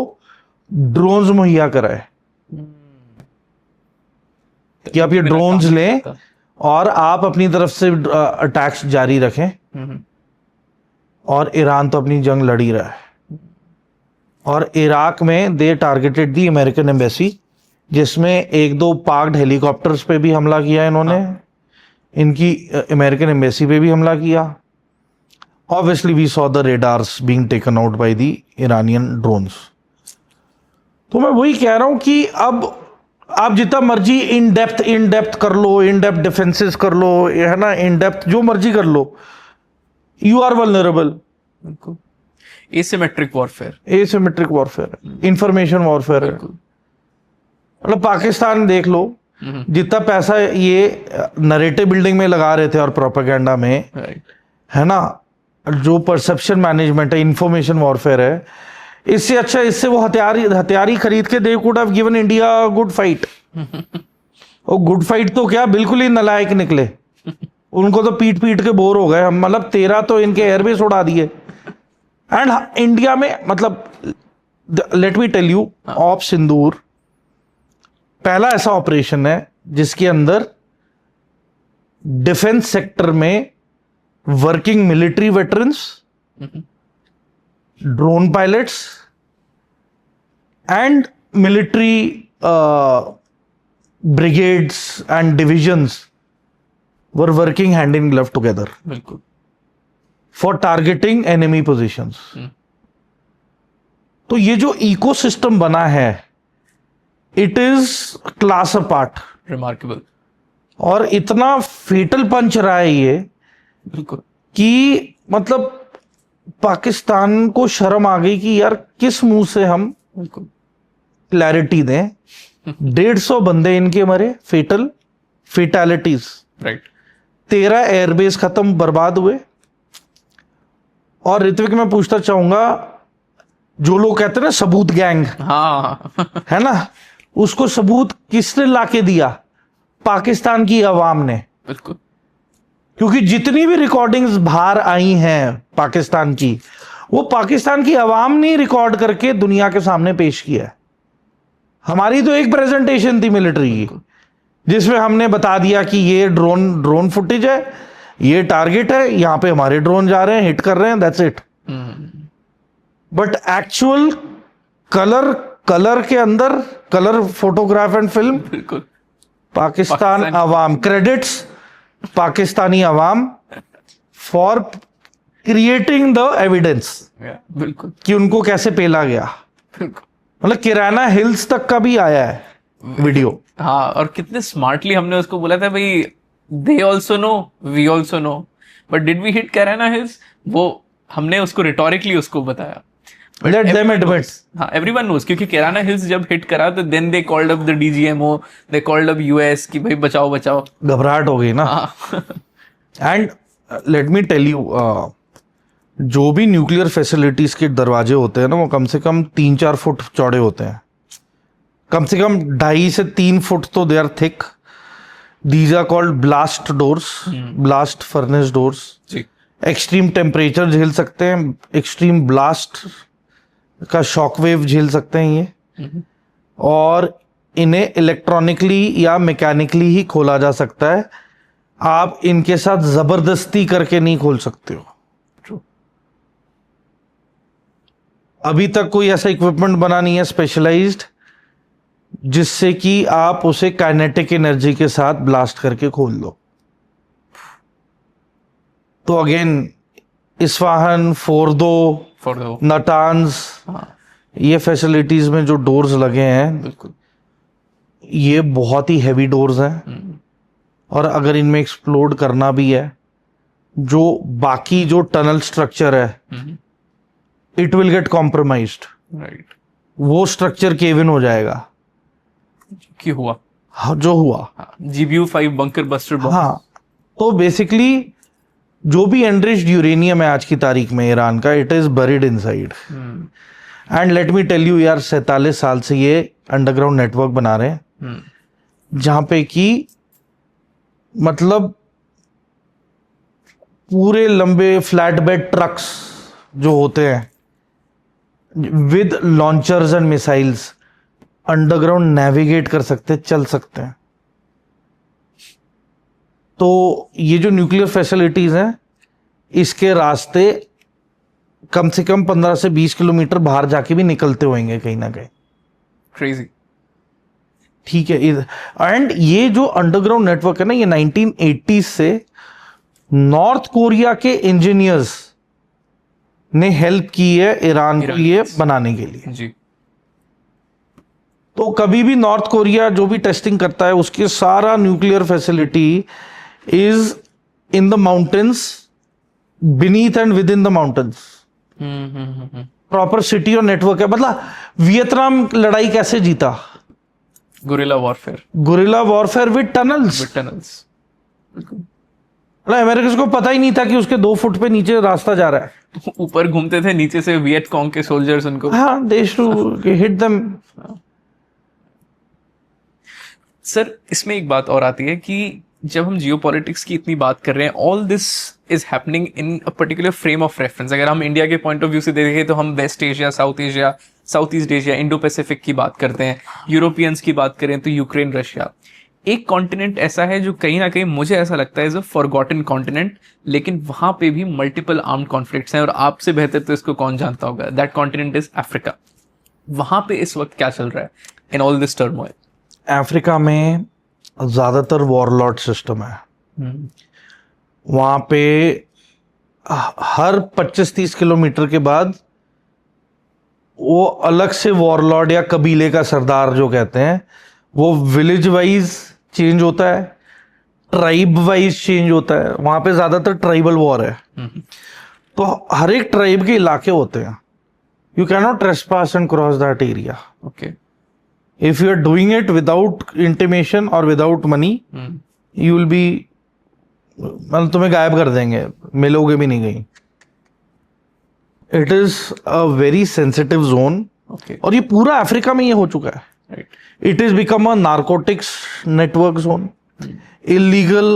[SPEAKER 1] ड्रोन्स मुहैया कराए कि आप ये ड्रोन्स लें और आप अपनी तरफ से अटैक्स जारी रखें। और ईरान तो अपनी जंग लड़ ही रहा है। और इराक में दे टारगेटेड दी अमेरिकन एम्बेसी, जिसमें 1-2 पार्क्ड हेलीकॉप्टर्स पे भी हमला किया इन्होंने। इनकी अमेरिकन एम्बेसी पे भी हमला किया। Obviously we saw the radars being taken out by the Iranian drones. तो मैं वही कह रहा हूं कि अब आप जितना मर्जी इन डेप्थ कर लो, इन डेप्थ डिफेंसेस कर लो, है ना, इन डेप्थ जो मर्जी कर लो, यू आर वल्नरेबल।
[SPEAKER 2] बिल्कुल। Asymmetric warfare,
[SPEAKER 1] asymmetric warfare, information warfare है। मतलब पाकिस्तान देख लो, जितना पैसा ये नरेटिव बिल्डिंग में लगा रहे थे और प्रोपेगेंडा में, है ना, जो परसेप्शन मैनेजमेंट है, इंफॉर्मेशन वॉरफेयर है, इससे अच्छा, इससे वो हथियारी खरीद के they could have given India good fight. और गुड फाइट तो क्या, बिल्कुल ही नलायक निकले। उनको तो पीट पीट के बोर हो गए हम। मतलब 13 तो इनके एयरबेस उड़ा दिए। एंड इंडिया में, मतलब let me tell you, op Sindoor पहला ऐसा ऑपरेशन है जिसके अंदर डिफेंस सेक्टर में working military veterans, drone pilots and military brigades and divisions were working hand in glove together.
[SPEAKER 2] बिल्कुल।
[SPEAKER 1] For targeting enemy positions. तो ये जो इकोसिस्टम बना है, it is class apart.
[SPEAKER 2] Remarkable.
[SPEAKER 1] और इतना फेटल पंच रहा है ये,
[SPEAKER 2] बिल्कुल,
[SPEAKER 1] कि मतलब पाकिस्तान को शर्म आ गई कि यार किस मुंह से हम
[SPEAKER 2] बिल्कुल
[SPEAKER 1] क्लैरिटी दें। 150 बंदे इनके मरे, फेटैलिटीज,
[SPEAKER 2] राइट।
[SPEAKER 1] 13 एयरबेस खत्म, बर्बाद हुए। और ऋत्विक, मैं पूछना चाहूंगा, जो लोग कहते हैं ना सबूत गैंग,
[SPEAKER 2] हाँ
[SPEAKER 1] है ना, उसको सबूत किसने लाके दिया? पाकिस्तान की आवाम ने।
[SPEAKER 2] बिल्कुल।
[SPEAKER 1] क्योंकि जितनी भी रिकॉर्डिंग्स बाहर आई हैं पाकिस्तान की, वो पाकिस्तान की आवाम ने रिकॉर्ड करके दुनिया के सामने पेश किया है। हमारी तो एक प्रेजेंटेशन थी मिलिट्री की, जिसमें हमने बता दिया कि ये ड्रोन फुटेज है, ये टारगेट है, यहां पे हमारे ड्रोन जा रहे हैं, हिट कर रहे हैं, that's it. But actual colour के अंदर, कलर फोटोग्राफ एंड फिल्म,
[SPEAKER 2] बिल्कुल,
[SPEAKER 1] पाकिस्तान आवाम, credits Pakistani Awam for creating the evidence,
[SPEAKER 2] बिल्कुल,
[SPEAKER 1] कि उनको कैसे पेला गया।
[SPEAKER 2] बिल्कुल।
[SPEAKER 1] मतलब किराना हिल्स तक का भी आया है वीडियो।
[SPEAKER 2] हाँ, और कितने स्मार्टली हमने उसको बोला था, भाई they also know, we also know, but did we hit Kirana Hills? वो हमने उसको रिटोरिकली उसको बताया।
[SPEAKER 1] Let them admit.
[SPEAKER 2] हाँ, everyone knows, क्योंकि कैराना हिल्स जब हिट करा तो then they called up the DGMO, they called up US कि भाई बचाओ बचाओ.
[SPEAKER 1] घबराहट हो गई ना.
[SPEAKER 2] हाँ.
[SPEAKER 1] And let me tell you, जो भी न्यूक्लियर फैसिलिटीज के दरवाजे होते हैं ना, वो कम से कम 3-4 फुट चौड़े होते हैं. कम से कम 2.5 से 3 फुट तो they are thick. These are called blast doors, blast furnace doors.
[SPEAKER 2] जी.
[SPEAKER 1] एक्सट्रीम टेम्परेचर झेल सकते हैं, एक्सट्रीम ब्लास्ट का शॉकवेव झेल सकते हैं ये. और इन्हें इलेक्ट्रॉनिकली या मैकेनिकली ही खोला जा सकता है. आप इनके साथ जबरदस्ती करके नहीं खोल सकते हो.
[SPEAKER 2] True.
[SPEAKER 1] अभी तक कोई ऐसा इक्विपमेंट बना नहीं है स्पेशलाइज्ड जिससे कि आप उसे काइनेटिक एनर्जी के साथ ब्लास्ट करके खोल दो. तो अगेन इस्फाहान, फोर्दो, नटान्स, ये फैसिलिटीज में जो डोर्स लगे हैं,
[SPEAKER 2] बिल्कुल
[SPEAKER 1] ये बहुत ही हैवी डोर्स हैं. और अगर इनमें एक्सप्लोड करना भी है, जो बाकी जो टनल स्ट्रक्चर है, it will get compromised.
[SPEAKER 2] Right.
[SPEAKER 1] वो स्ट्रक्चर केव इन हो जाएगा.
[SPEAKER 2] क्यों हुआ?
[SPEAKER 1] हाँ, जो हुआ.
[SPEAKER 2] GBU-5 bunker buster bomb.
[SPEAKER 1] हाँ, तो बेसिकली जो भी एनरिच्ड यूरेनियम है आज की तारीख में ईरान का, it is buried inside. And let me tell you यार, 47 साल से ये अंडरग्राउंड नेटवर्क बना रहे हैं, जहां पे कि मतलब पूरे लंबे फ्लैट बेड ट्रक्स जो होते हैं with launchers and missiles underground navigate कर सकते, चल सकते हैं. तो ये जो न्यूक्लियर फैसिलिटीज हैं, इसके रास्ते कम से कम 15 से 20 किलोमीटर बाहर जाके भी निकलते होंगे कहीं ना कहीं.
[SPEAKER 2] क्रेजी.
[SPEAKER 1] ठीक है. एंड ये जो अंडरग्राउंड नेटवर्क है ना, ये 1980s से नॉर्थ कोरिया के इंजीनियर्स ने हेल्प की है ईरान को ये बनाने के लिए.
[SPEAKER 2] जी.
[SPEAKER 1] तो कभी भी नॉर्थ कोरिया जो भी टेस्टिंग करता है, उसके सारा nuclear facility is in the mountains, beneath and with in the mountains. Proper city और नेटवर्क है. मतलब वियतनाम लड़ाई कैसे जीता?
[SPEAKER 2] Guerrilla warfare.
[SPEAKER 1] Guerrilla warfare with tunnels. American को पता ही नहीं था कि उसके 2 फुट पे नीचे रास्ता जा रहा है.
[SPEAKER 2] ऊपर घूमते थे, नीचे से वियत कॉन्ग के सोल्जर्स उनको.
[SPEAKER 1] हाँ, they should hit them.
[SPEAKER 2] Sir, इसमें एक बात और आती है कि जब हम जियोपॉलिटिक्स की इतनी बात कर रहे हैं, all this is happening in a particular frame of reference. अगर हम इंडिया के पॉइंट ऑफ व्यू से देखें तो हम West Asia, South East Asia, Indo Pacific की बात करते हैं. यूरोपियंस की बात करें तो यूक्रेन, रशिया. एक कॉन्टिनेंट ऐसा है जो कहीं ना कहीं मुझे ऐसा लगता है इज अ फॉरगॉटन कॉन्टिनेंट, लेकिन वहां पे भी मल्टीपल आर्म्ड कॉन्फ्लिक्ट्स हैं. और आपसे बेहतर तो इसको कौन जानता होगा. That continent is Africa. वहां पे इस वक्त क्या चल रहा है in all this turmoil?
[SPEAKER 1] Africa में ज्यादातर वॉरलॉर्ड सिस्टम है. वहां पे हर 25-30 किलोमीटर के बाद वो अलग से वॉरलॉर्ड या कबीले का सरदार जो कहते हैं, वो विलेज वाइज चेंज होता है, ट्राइब वाइज चेंज होता है. वहां पे ज्यादातर ट्राइबल वॉर है. तो हर एक ट्राइब के इलाके होते हैं. You can not trespass and cross that area.
[SPEAKER 2] Okay.
[SPEAKER 1] If you are doing it without intimation or without money, you will be, मतलब तुम्हें गायब कर देंगे, मिलोगे भी नहीं कहीं. It is a very sensitive zone.
[SPEAKER 2] Okay.
[SPEAKER 1] और ये पूरा अफ्रीका में ये हो चुका है.
[SPEAKER 2] Right.
[SPEAKER 1] It has become a narcotics network zone. Illegal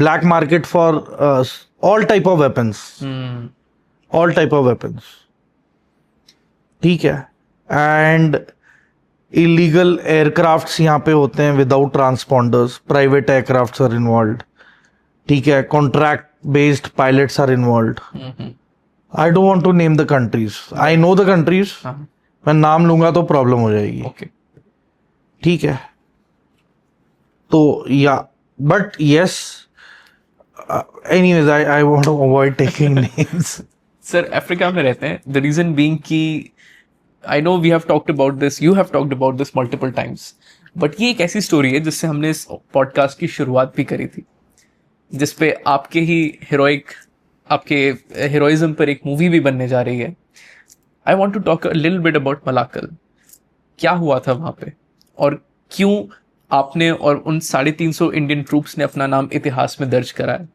[SPEAKER 1] black market for all type of weapons. All type of weapons. ठीक है. And इलीगल एयरक्राफ्ट्स यहाँ पे होते हैं without transponders. Private aircrafts are involved. ठीक है. Contract based pilots are involved. I don't want to name the countries. I know the countries. मैं नाम लूंगा तो प्रॉब्लम हो जाएगी.
[SPEAKER 2] Okay.
[SPEAKER 1] ठीक है. तो या but yes, anyways I want to avoid taking names.
[SPEAKER 2] Sir, Africa में रहते हैं. द रीजन बीइंग कि I know we have talked about this, you have talked about this multiple times, but ये एक ऐसी स्टोरी है जिससे हमने इस पॉडकास्ट की शुरुआत भी करी थी, जिसपे आपके ही हीरोइक, आपके हीरोइज्म पर एक मूवी भी बनने जा रही है. I want to talk a little bit about Malakal. क्या हुआ था वहां पे और क्यों आपने और उन 350 इंडियन ट्रूप्स ने अपना नाम इतिहास में दर्ज कराया?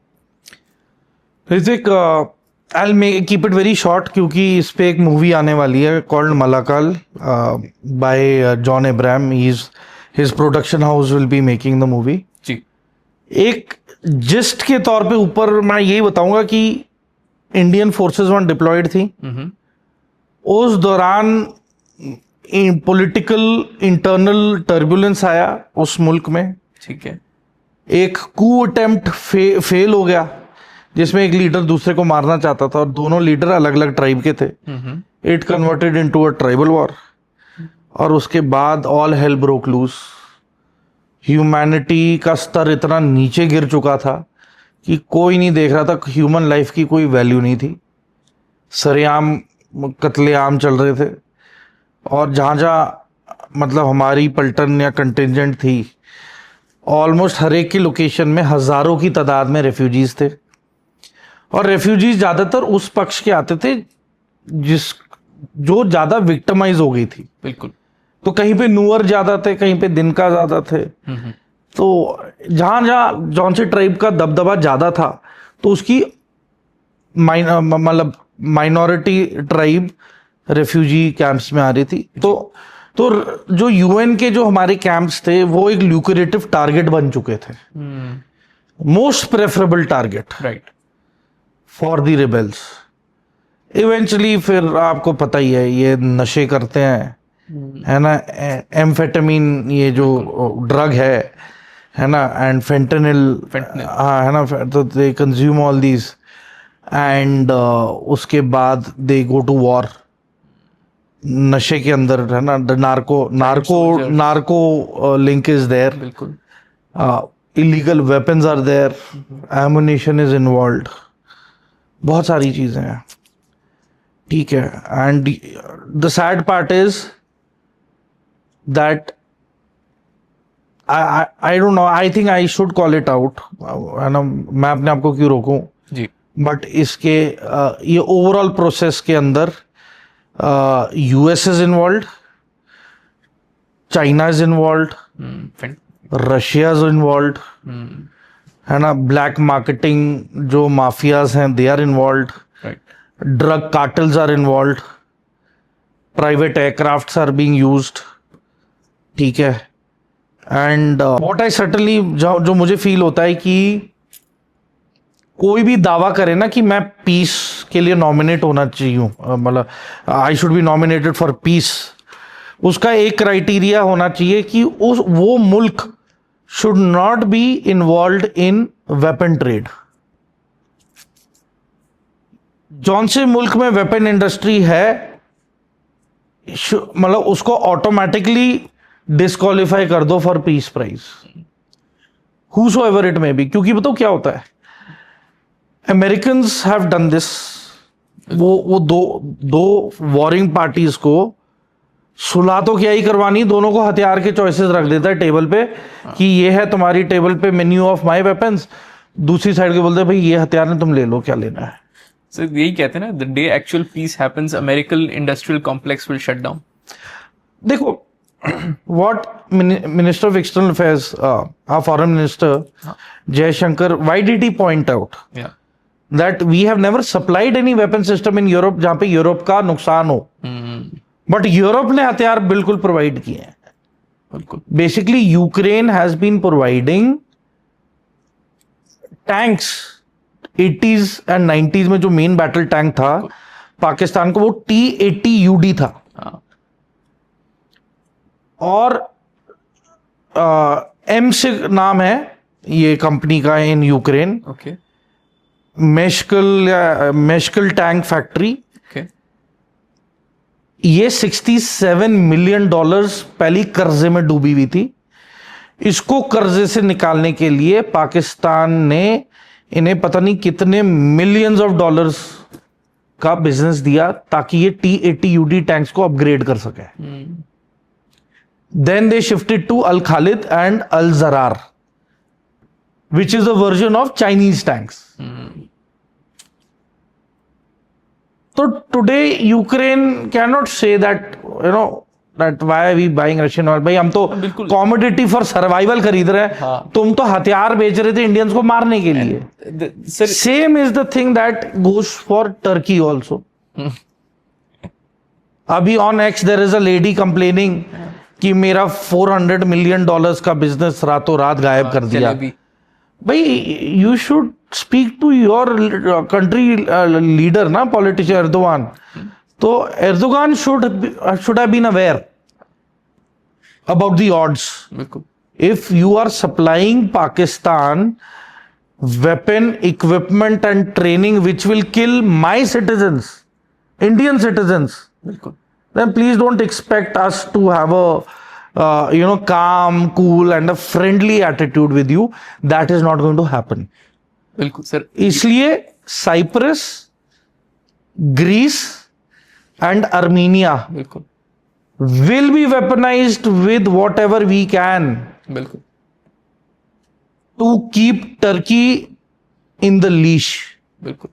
[SPEAKER 1] Hrithik, I will keep it very short क्योंकि इस पे एक मूवी आने वाली है called Malakal by John Abraham. His production house will be making the movie.
[SPEAKER 2] जी.
[SPEAKER 1] एक जिस्ट के तौर पे ऊपर मैं यही बताऊंगा कि इंडियन फोर्सेस वहां डिप्लॉयड थी. उस दौरान पॉलिटिकल इंटरनल टर्बुलेंस आया उस मुल्क में.
[SPEAKER 2] ठीक है.
[SPEAKER 1] एक कू अटेम्प्ट फेल हो गया जिसमें एक लीडर दूसरे को मारना चाहता था और दोनों लीडर अलग अलग ट्राइब के थे. It converted into a tribal war और उसके बाद all hell broke loose. Humanity का स्तर इतना नीचे गिर चुका था कि कोई नहीं देख रहा था. ह्यूमन लाइफ की कोई वैल्यू नहीं थी. सरेआम कत्लेआम चल रहे थे और जहाँ जहाँ मतलब हमारी पलटन या कंटिजेंट थी ऑलमोस्ट हर एक की लोकेशन में हजारों की तादाद में रेफ्यूजीज थे. और रेफ्यूजीज ज़्यादातर उस पक्ष के आते थे जो ज़्यादा विक्टिमाइज हो गई थी.
[SPEAKER 2] बिल्कुल.
[SPEAKER 1] तो कहीं पे नूअर ज़्यादा थे, कहीं पे दिनका ज़्यादा थे. तो जहाँ जहाँ जौन से ट्राइब का दबदबा ज़्यादा था तो उसकी मतलब माइनॉरिटी ट्राइब रेफ्यूजी कैंप्स में आ रही थी. तो जो यूएन के जो हमारे कैंप्स थे वो एक ल्यूक्रेटिव टारगेट बन चुके थे. Most preferable target
[SPEAKER 2] right
[SPEAKER 1] for the rebels. Eventually फिर आपको पता ही है ये नशे करते हैं, है ना. एम्फेटामिन ये जो ड्रग है ना, एंड फेंटेनिल, हाँ है ना. तो they consume all these and उसके बाद दे गो टू वॉर. नशे के अंदर है ना नार्को लिंक इज देयर.
[SPEAKER 2] बिल्कुल.
[SPEAKER 1] Illegal weapons are there, ammunition is involved, बहुत सारी चीजें हैं. ठीक है. And the sad part is that I don't know, I think I should call it out, है ना. मैं अपने आप को क्यों रोकूं
[SPEAKER 2] जी.
[SPEAKER 1] बट इसके ये ओवरऑल प्रोसेस के अंदर US is involved, China is involved, Russia is involved, है ना. ब्लैक मार्केटिंग जो माफियाज हैं they are involved. Drug cartels are involved. Private aircrafts are being used. ठीक है. एंड व्हाट आई सर्टनली जो मुझे फील होता है कि कोई भी दावा करे ना कि मैं पीस के लिए नॉमिनेट होना चाहिए, मतलब I should be nominated for piece, उसका एक क्राइटेरिया होना चाहिए कि वो मुल्क should not be involved in weapon trade. जौन से मुल्क में वेपन इंडस्ट्री है मतलब उसको ऑटोमेटिकली डिस्क्वालीफाई कर दो for peace prize, whosoever it may be. क्योंकि बताओ क्या होता है, अमेरिकन्स हैव डन दिस. वो दो वॉरिंग पार्टीज को सुलह तो क्या ही करवानी, दोनों को हथियार के चॉइसेस रख देता है टेबल पे कि ये है तुम्हारी टेबल पे मेन्यू ऑफ माय वेपन्स. दूसरी साइड के बोलते हैं भाई ये हथियार है तुम ले लो, क्या लेना है.
[SPEAKER 2] So, यही कहते हैं ना, the day actual peace happens American industrial complex will shut down.
[SPEAKER 1] देखो what Minister of External Affairs, our foreign minister Jaishankar, why did he point out that we have never supplied any weapon system in Europe जहां पे Europe का नुकसान हो, but Europe ने हथियार बिल्कुल provide किए हैं.
[SPEAKER 2] बिल्कुल.
[SPEAKER 1] Basically Ukraine has been providing tanks 80s and 90s में. जो मेन बैटल टैंक था पाकिस्तान को वो T-80UD था. और एमसिग नाम है ये कंपनी का इन यूक्रेन.
[SPEAKER 2] ओके.
[SPEAKER 1] मेशकल टैंक फैक्ट्री.
[SPEAKER 2] ओके.
[SPEAKER 1] ये $67 मिलियन पहली कर्जे में डूबी हुई थी. इसको कर्जे से निकालने के लिए पाकिस्तान ने इन्हें पता नहीं कितने मिलियंस ऑफ डॉलर्स का बिजनेस दिया ताकि ये T-80UD टैंक्स को अपग्रेड कर सके. Then they shifted to Al Khalid and Al Zarar, which is a version of Chinese tanks. So today Ukraine cannot say that, you know, that why are we buying Russian oil? भाई हम तो
[SPEAKER 2] बिल्कुल।
[SPEAKER 1] commodity for survival खरीद रहे हैं,
[SPEAKER 2] हाँ।
[SPEAKER 1] तुम तो हथियार बेच रहे थे इंडियंस को मारने के लिए।
[SPEAKER 2] Sir
[SPEAKER 1] Same is the thing that goes for Turkey also. अभी on X there is a lady complaining कि मेरा $400 million का बिजनेस रातों रात गायब कर दिया।
[SPEAKER 2] जलेबी।
[SPEAKER 1] भाई you should speak to your country leader ना, पॉलिटिशियन एर्दोगान। तो Erdogan should have been aware about the odds.
[SPEAKER 2] बिल्कुल।
[SPEAKER 1] If you are supplying Pakistan weapon, equipment and training which will kill my citizens, Indian citizens,
[SPEAKER 2] बिल्कुल।
[SPEAKER 1] then please don't expect us to have a calm, cool and a friendly attitude with you. That is not going to happen.
[SPEAKER 2] बिल्कुल sir.
[SPEAKER 1] इसलिए Cyprus, Greece and Armenia
[SPEAKER 2] बिल्कुल
[SPEAKER 1] will be weaponized with whatever we can
[SPEAKER 2] बिल्कुल।
[SPEAKER 1] to keep Turkey in the leash.
[SPEAKER 2] बिल्कुल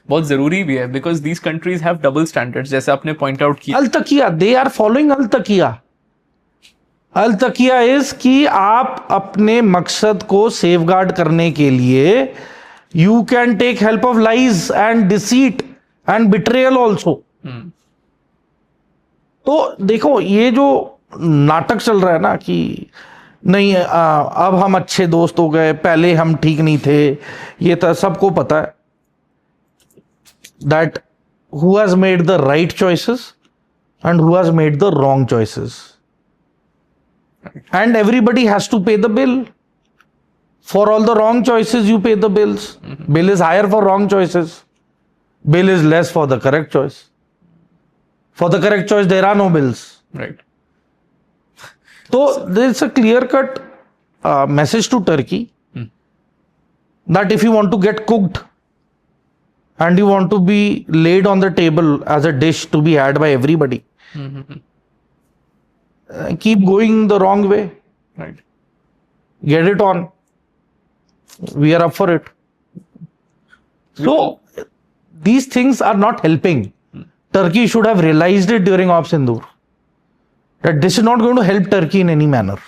[SPEAKER 2] बहुत जरूरी भी है, because these countries have double standards, जैसे आपने पॉइंट आउट किया।
[SPEAKER 1] अल तकिया, दे आर फॉलोइंग अल तकिया। अल तकिया इज कि आप अपने मकसद को सेफगार्ड करने के लिए you can take help of lies and deceit and betrayal also. तो देखो ये जो नाटक चल रहा है ना कि नहीं अब हम अच्छे दोस्त हो गए, पहले हम ठीक नहीं थे, ये तो सबको पता है that who has made the right choices and who has made the wrong choices, and everybody has to pay the bill. For all the wrong choices you pay the bills. Bill is higher for wrong choices, bill is less for the correct choice. For the correct choice there are no bills,
[SPEAKER 2] right.
[SPEAKER 1] so there's a clear cut message to Turkey that if you want to get cooked and you want to be laid on the table as a dish to be had by everybody, keep going the wrong way,
[SPEAKER 2] right.
[SPEAKER 1] get it on, we are up for it. So these things are not helping. Turkey should have realized it during Op Sindoor that this is not going to help Turkey in any manner.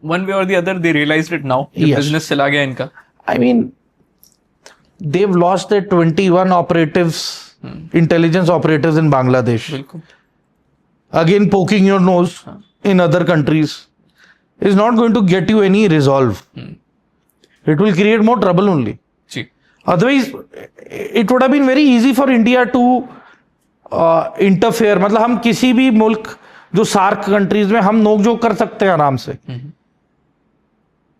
[SPEAKER 2] One way or the other they realised it now,
[SPEAKER 1] Yes.
[SPEAKER 2] Business चला गया इनका।
[SPEAKER 1] I mean, they've lost their 21 operatives, intelligence operatives in Bangladesh.
[SPEAKER 2] बिल्कुल।
[SPEAKER 1] Again, poking your nose in other countries is not going to get you any resolve. It will create more trouble only.
[SPEAKER 2] Ji.
[SPEAKER 1] Otherwise, it would have been very easy for India to interfere. मतलब हम किसी भी मुल्क जो SAARC countries में हम नोकझोंक कर सकते हैं आराम से.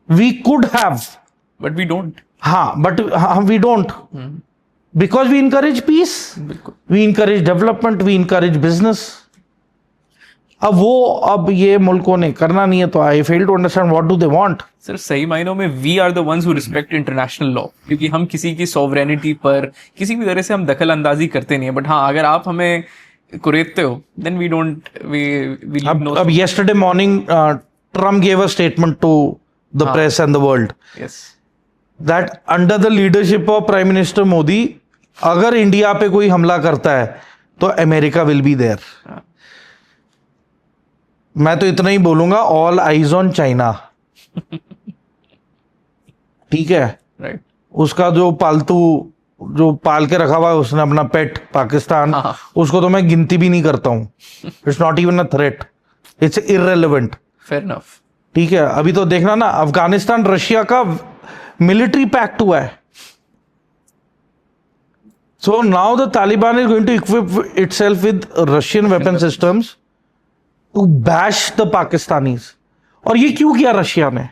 [SPEAKER 1] We could have,
[SPEAKER 2] but we don't.
[SPEAKER 1] हाँ, but we don't, because we encourage peace,
[SPEAKER 2] बिल्कुल।
[SPEAKER 1] we encourage development, we encourage business. अब ये मुल्कों ने करना नहीं है, तो I fail to understand what do they want.
[SPEAKER 2] Sir सही मायनों में we are the ones who respect international law, क्योंकि हम किसी की सॉवरेनिटी पर किसी भी तरह से हम दखल अंदाजी करते नहीं है। बट हाँ, अगर आप हमें कुरेदते हो देन वी डोंट, वी
[SPEAKER 1] अब yesterday morning Trump gave a statement to the press and the world
[SPEAKER 2] yes
[SPEAKER 1] that under the leadership of Prime Minister Modi, अगर इंडिया पे कोई हमला करता है तो अमेरिका विल बी देयर. मैं तो इतना ही बोलूंगा, ऑल आइज ऑन चाइना. ठीक है,
[SPEAKER 2] राइट।
[SPEAKER 1] उसका जो पालतू जो पाल के रखा हुआ है उसने अपना पेट पाकिस्तान,
[SPEAKER 2] हाँ.
[SPEAKER 1] उसको तो मैं गिनती भी नहीं करता हूं. It's not even a threat, it's irrelevant.
[SPEAKER 2] Fair enough.
[SPEAKER 1] ठीक है, अभी तो देखना ना, अफगानिस्तान रशिया का मिलिट्री पैक्ट हुआ है. So now the Taliban is going to equip itself with Russian weapon systems to bash the Pakistanis. और ये क्यों किया रशिया ने?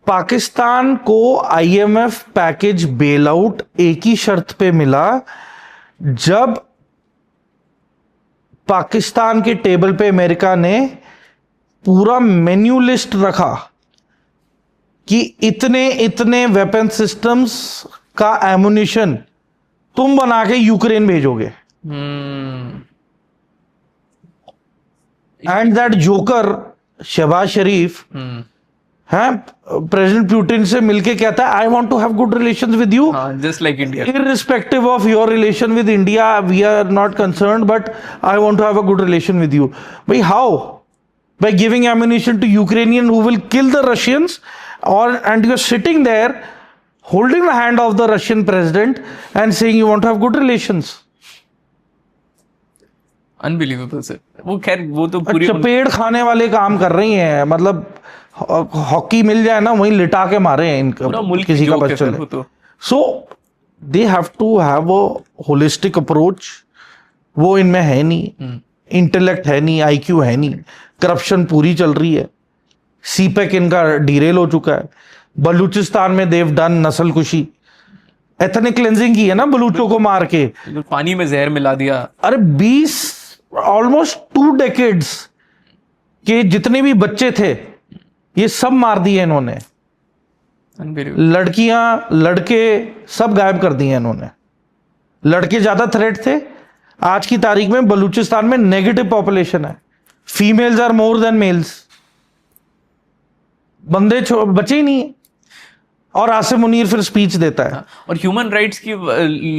[SPEAKER 1] पाकिस्तान को आईएमएफ पैकेज बेल आउट एक ही शर्त पे मिला, जब पाकिस्तान के टेबल पे अमेरिका ने पूरा मेन्यू लिस्ट रखा कि इतने इतने वेपन सिस्टम्स का एमुनिशन तुम बना के यूक्रेन भेजोगे. And that joker Shehbaz Sharif हैं प्रेसिडेंट पुतिन से मिलके कहता है I want to have good relations with you,
[SPEAKER 2] just like India,
[SPEAKER 1] irrespective of your relation with India, we are not concerned, but I want to have a good relation with you. But how? By giving ammunition to Ukrainian who will kill the Russians, and you're sitting there holding the hand of the Russian president and saying you want to have good relations.
[SPEAKER 2] Unbelievable sir. वो खैर वो तो पूरी
[SPEAKER 1] चपेड़ खाने वाले काम कर रही हैं, मतलब हॉकी मिल जाए ना वहीं लिटा के मारे हैं इनका, किसी का बच्चा चले। So they have to have a holistic approach, वो इनमें है नहीं, इंटेलेक्ट है नहीं, आईक्यू है नहीं, करप्शन पूरी चल रही है, सीपेक इनका डीरेल हो चुका है। बलूचिस्तान में देव डन नस्ल कुशी, एथनिक क्लेंजिंग की है ना बलूचों को मार के,
[SPEAKER 2] पानी में जहर मिला दिया।
[SPEAKER 1] अरे 20 ऑलमोस्ट 2 डेकेड्स के जितने भी बच्चे थे ये सब मार दिए इन्होंने, लड़कियां लड़के सब गायब कर दिए इन्होंने। लड़के ज्यादा थ्रेट थे, आज की तारीख में बलूचिस्तान में नेगेटिव पॉपुलेशन है, females are more than males, बंदे बचे ही नहीं है। और आसिम मुनीर फिर स्पीच देता है।
[SPEAKER 2] और ह्यूमन राइट्स की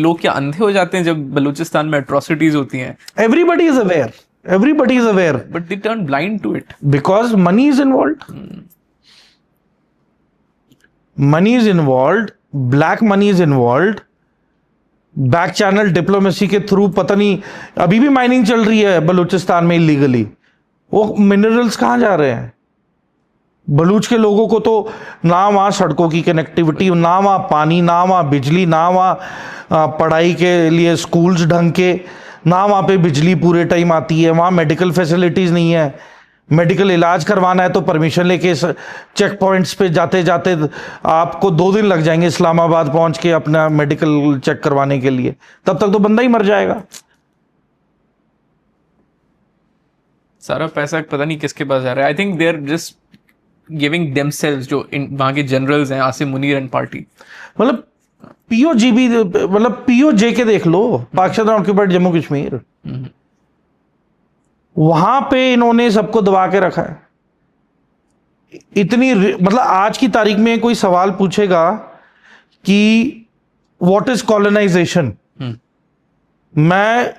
[SPEAKER 2] लोग क्या अंधे हो जाते हैं जब बलूचिस्तान में एट्रोसिटीज होती हैं?
[SPEAKER 1] Everybody is aware
[SPEAKER 2] but they turn blind to it
[SPEAKER 1] because money is involved, black money is involved, back channel diplomacy के थ्रू पता नहीं अभी भी माइनिंग चल रही है बलूचिस्तान में इलीगली। वो मिनरल्स कहां जा रहे हैं? बलूच के लोगों को तो ना वहाँ सड़कों की कनेक्टिविटी, ना वहाँ पानी, ना वहाँ बिजली, ना वहाँ पढ़ाई के लिए स्कूल्स ढंग के, ना वहाँ पे बिजली पूरे टाइम आती है, वहाँ मेडिकल फैसिलिटीज़ नहीं है। मेडिकल इलाज करवाना है तो परमिशन लेके चेक पॉइंट्स पे जाते जाते आपको 2 दिन लग जाएंगे इस्लामाबाद पहुँच के अपना मेडिकल चेक करवाने के लिए, तब तक तो बंदा ही मर जाएगा।
[SPEAKER 2] सारा पैसा पता नहीं किसके पास जा रहा है। I think they are just giving themselves, जो वहां के जनरल्स हैं आसिम मुनीर एंड पार्टी,
[SPEAKER 1] मतलब पीओजीबी, मतलब पीओजे के देख लो, पाकिस्तान ऑक्यूपाइड जम्मू कश्मीर, वहां पे इन्होंने सबको दबा के रखा है। इतनी मतलब आज की तारीख में कोई सवाल पूछेगा कि व्हाट इज कॉलोनाइजेशन, मैं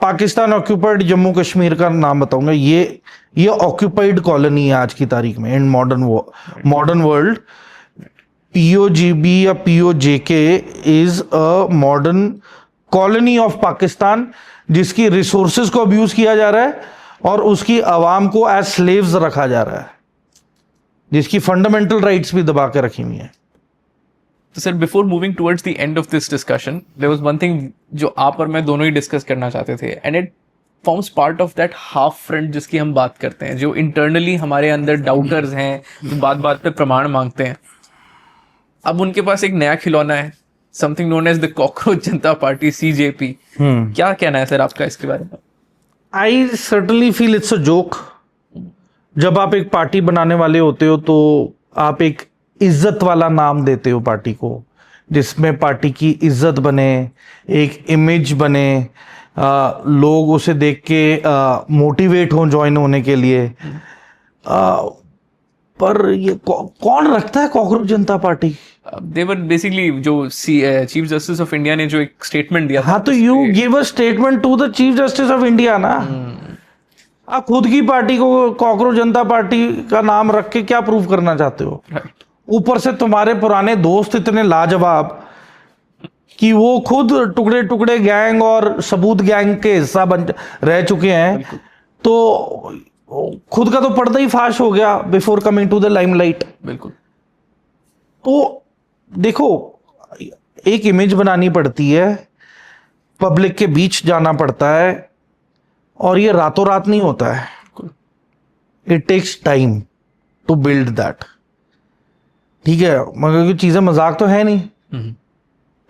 [SPEAKER 1] पाकिस्तान ऑक्यूपाइड जम्मू कश्मीर का नाम बताऊंगा। ये ऑक्यूपाइड कॉलोनी है आज की तारीख में इन मॉडर्न वर्ल्ड। पीओजीबी या PoJK is a modern colony of Pakistan, जिसकी रिसोर्सेज को अब्यूज किया जा रहा है और उसकी आवाम को एज स्लेव्स रखा जा रहा है, जिसकी फंडामेंटल राइट्स भी दबा के रखी हुई है।
[SPEAKER 2] तो sir, before moving towards the end of this discussion, there was one thing जो आप और मैं दोनों ही डिस्कस करना चाहते थे, and it forms part of that half front जिसकी हम बात करते हैं, जो इंटरनली हमारे अंदर डाउटर्स हैं, जो बात बात पे प्रमाण मांगते हैं। अब उनके पास एक नया खिलौना है, something known as the Cockroach Janata Party, CJP. क्या कहना है सर आपका इसके बारे में?
[SPEAKER 1] I certainly feel it's a joke. जब आप एक पार्टी बनाने वाले होते हो तो आप एक इज्जत वाला नाम देते हो पार्टी को, जिसमें पार्टी की इज्जत बने, एक इमेज बने, लोग उसे देख के मोटिवेट हों ज्वाइन होने के लिए। पर ये कौन रखता है कॉकरोच जनता पार्टी?
[SPEAKER 2] देवर बेसिकली जो चीफ जस्टिस ऑफ इंडिया ने जो एक स्टेटमेंट दिया,
[SPEAKER 1] हाँ, तो you give a statement to the Chief Justice of India ना। आप खुद की पार्टी को कॉकरोच जनता पार्टी का नाम रख के क्या प्रूव करना चाहते हो? ऊपर से तुम्हारे पुराने दोस्त इतने लाजवाब कि वो खुद टुकड़े टुकड़े गैंग और सबूत गैंग के हिस्सा बन रह चुके हैं, तो खुद का तो पर्दा ही फाश हो गया before coming to the limelight.
[SPEAKER 2] बिल्कुल।
[SPEAKER 1] तो देखो, एक इमेज बनानी पड़ती है, पब्लिक के बीच जाना पड़ता है, और ये रातों रात नहीं होता है। It takes time to build that. ठीक है, मगर चीजें मजाक तो है नहीं, है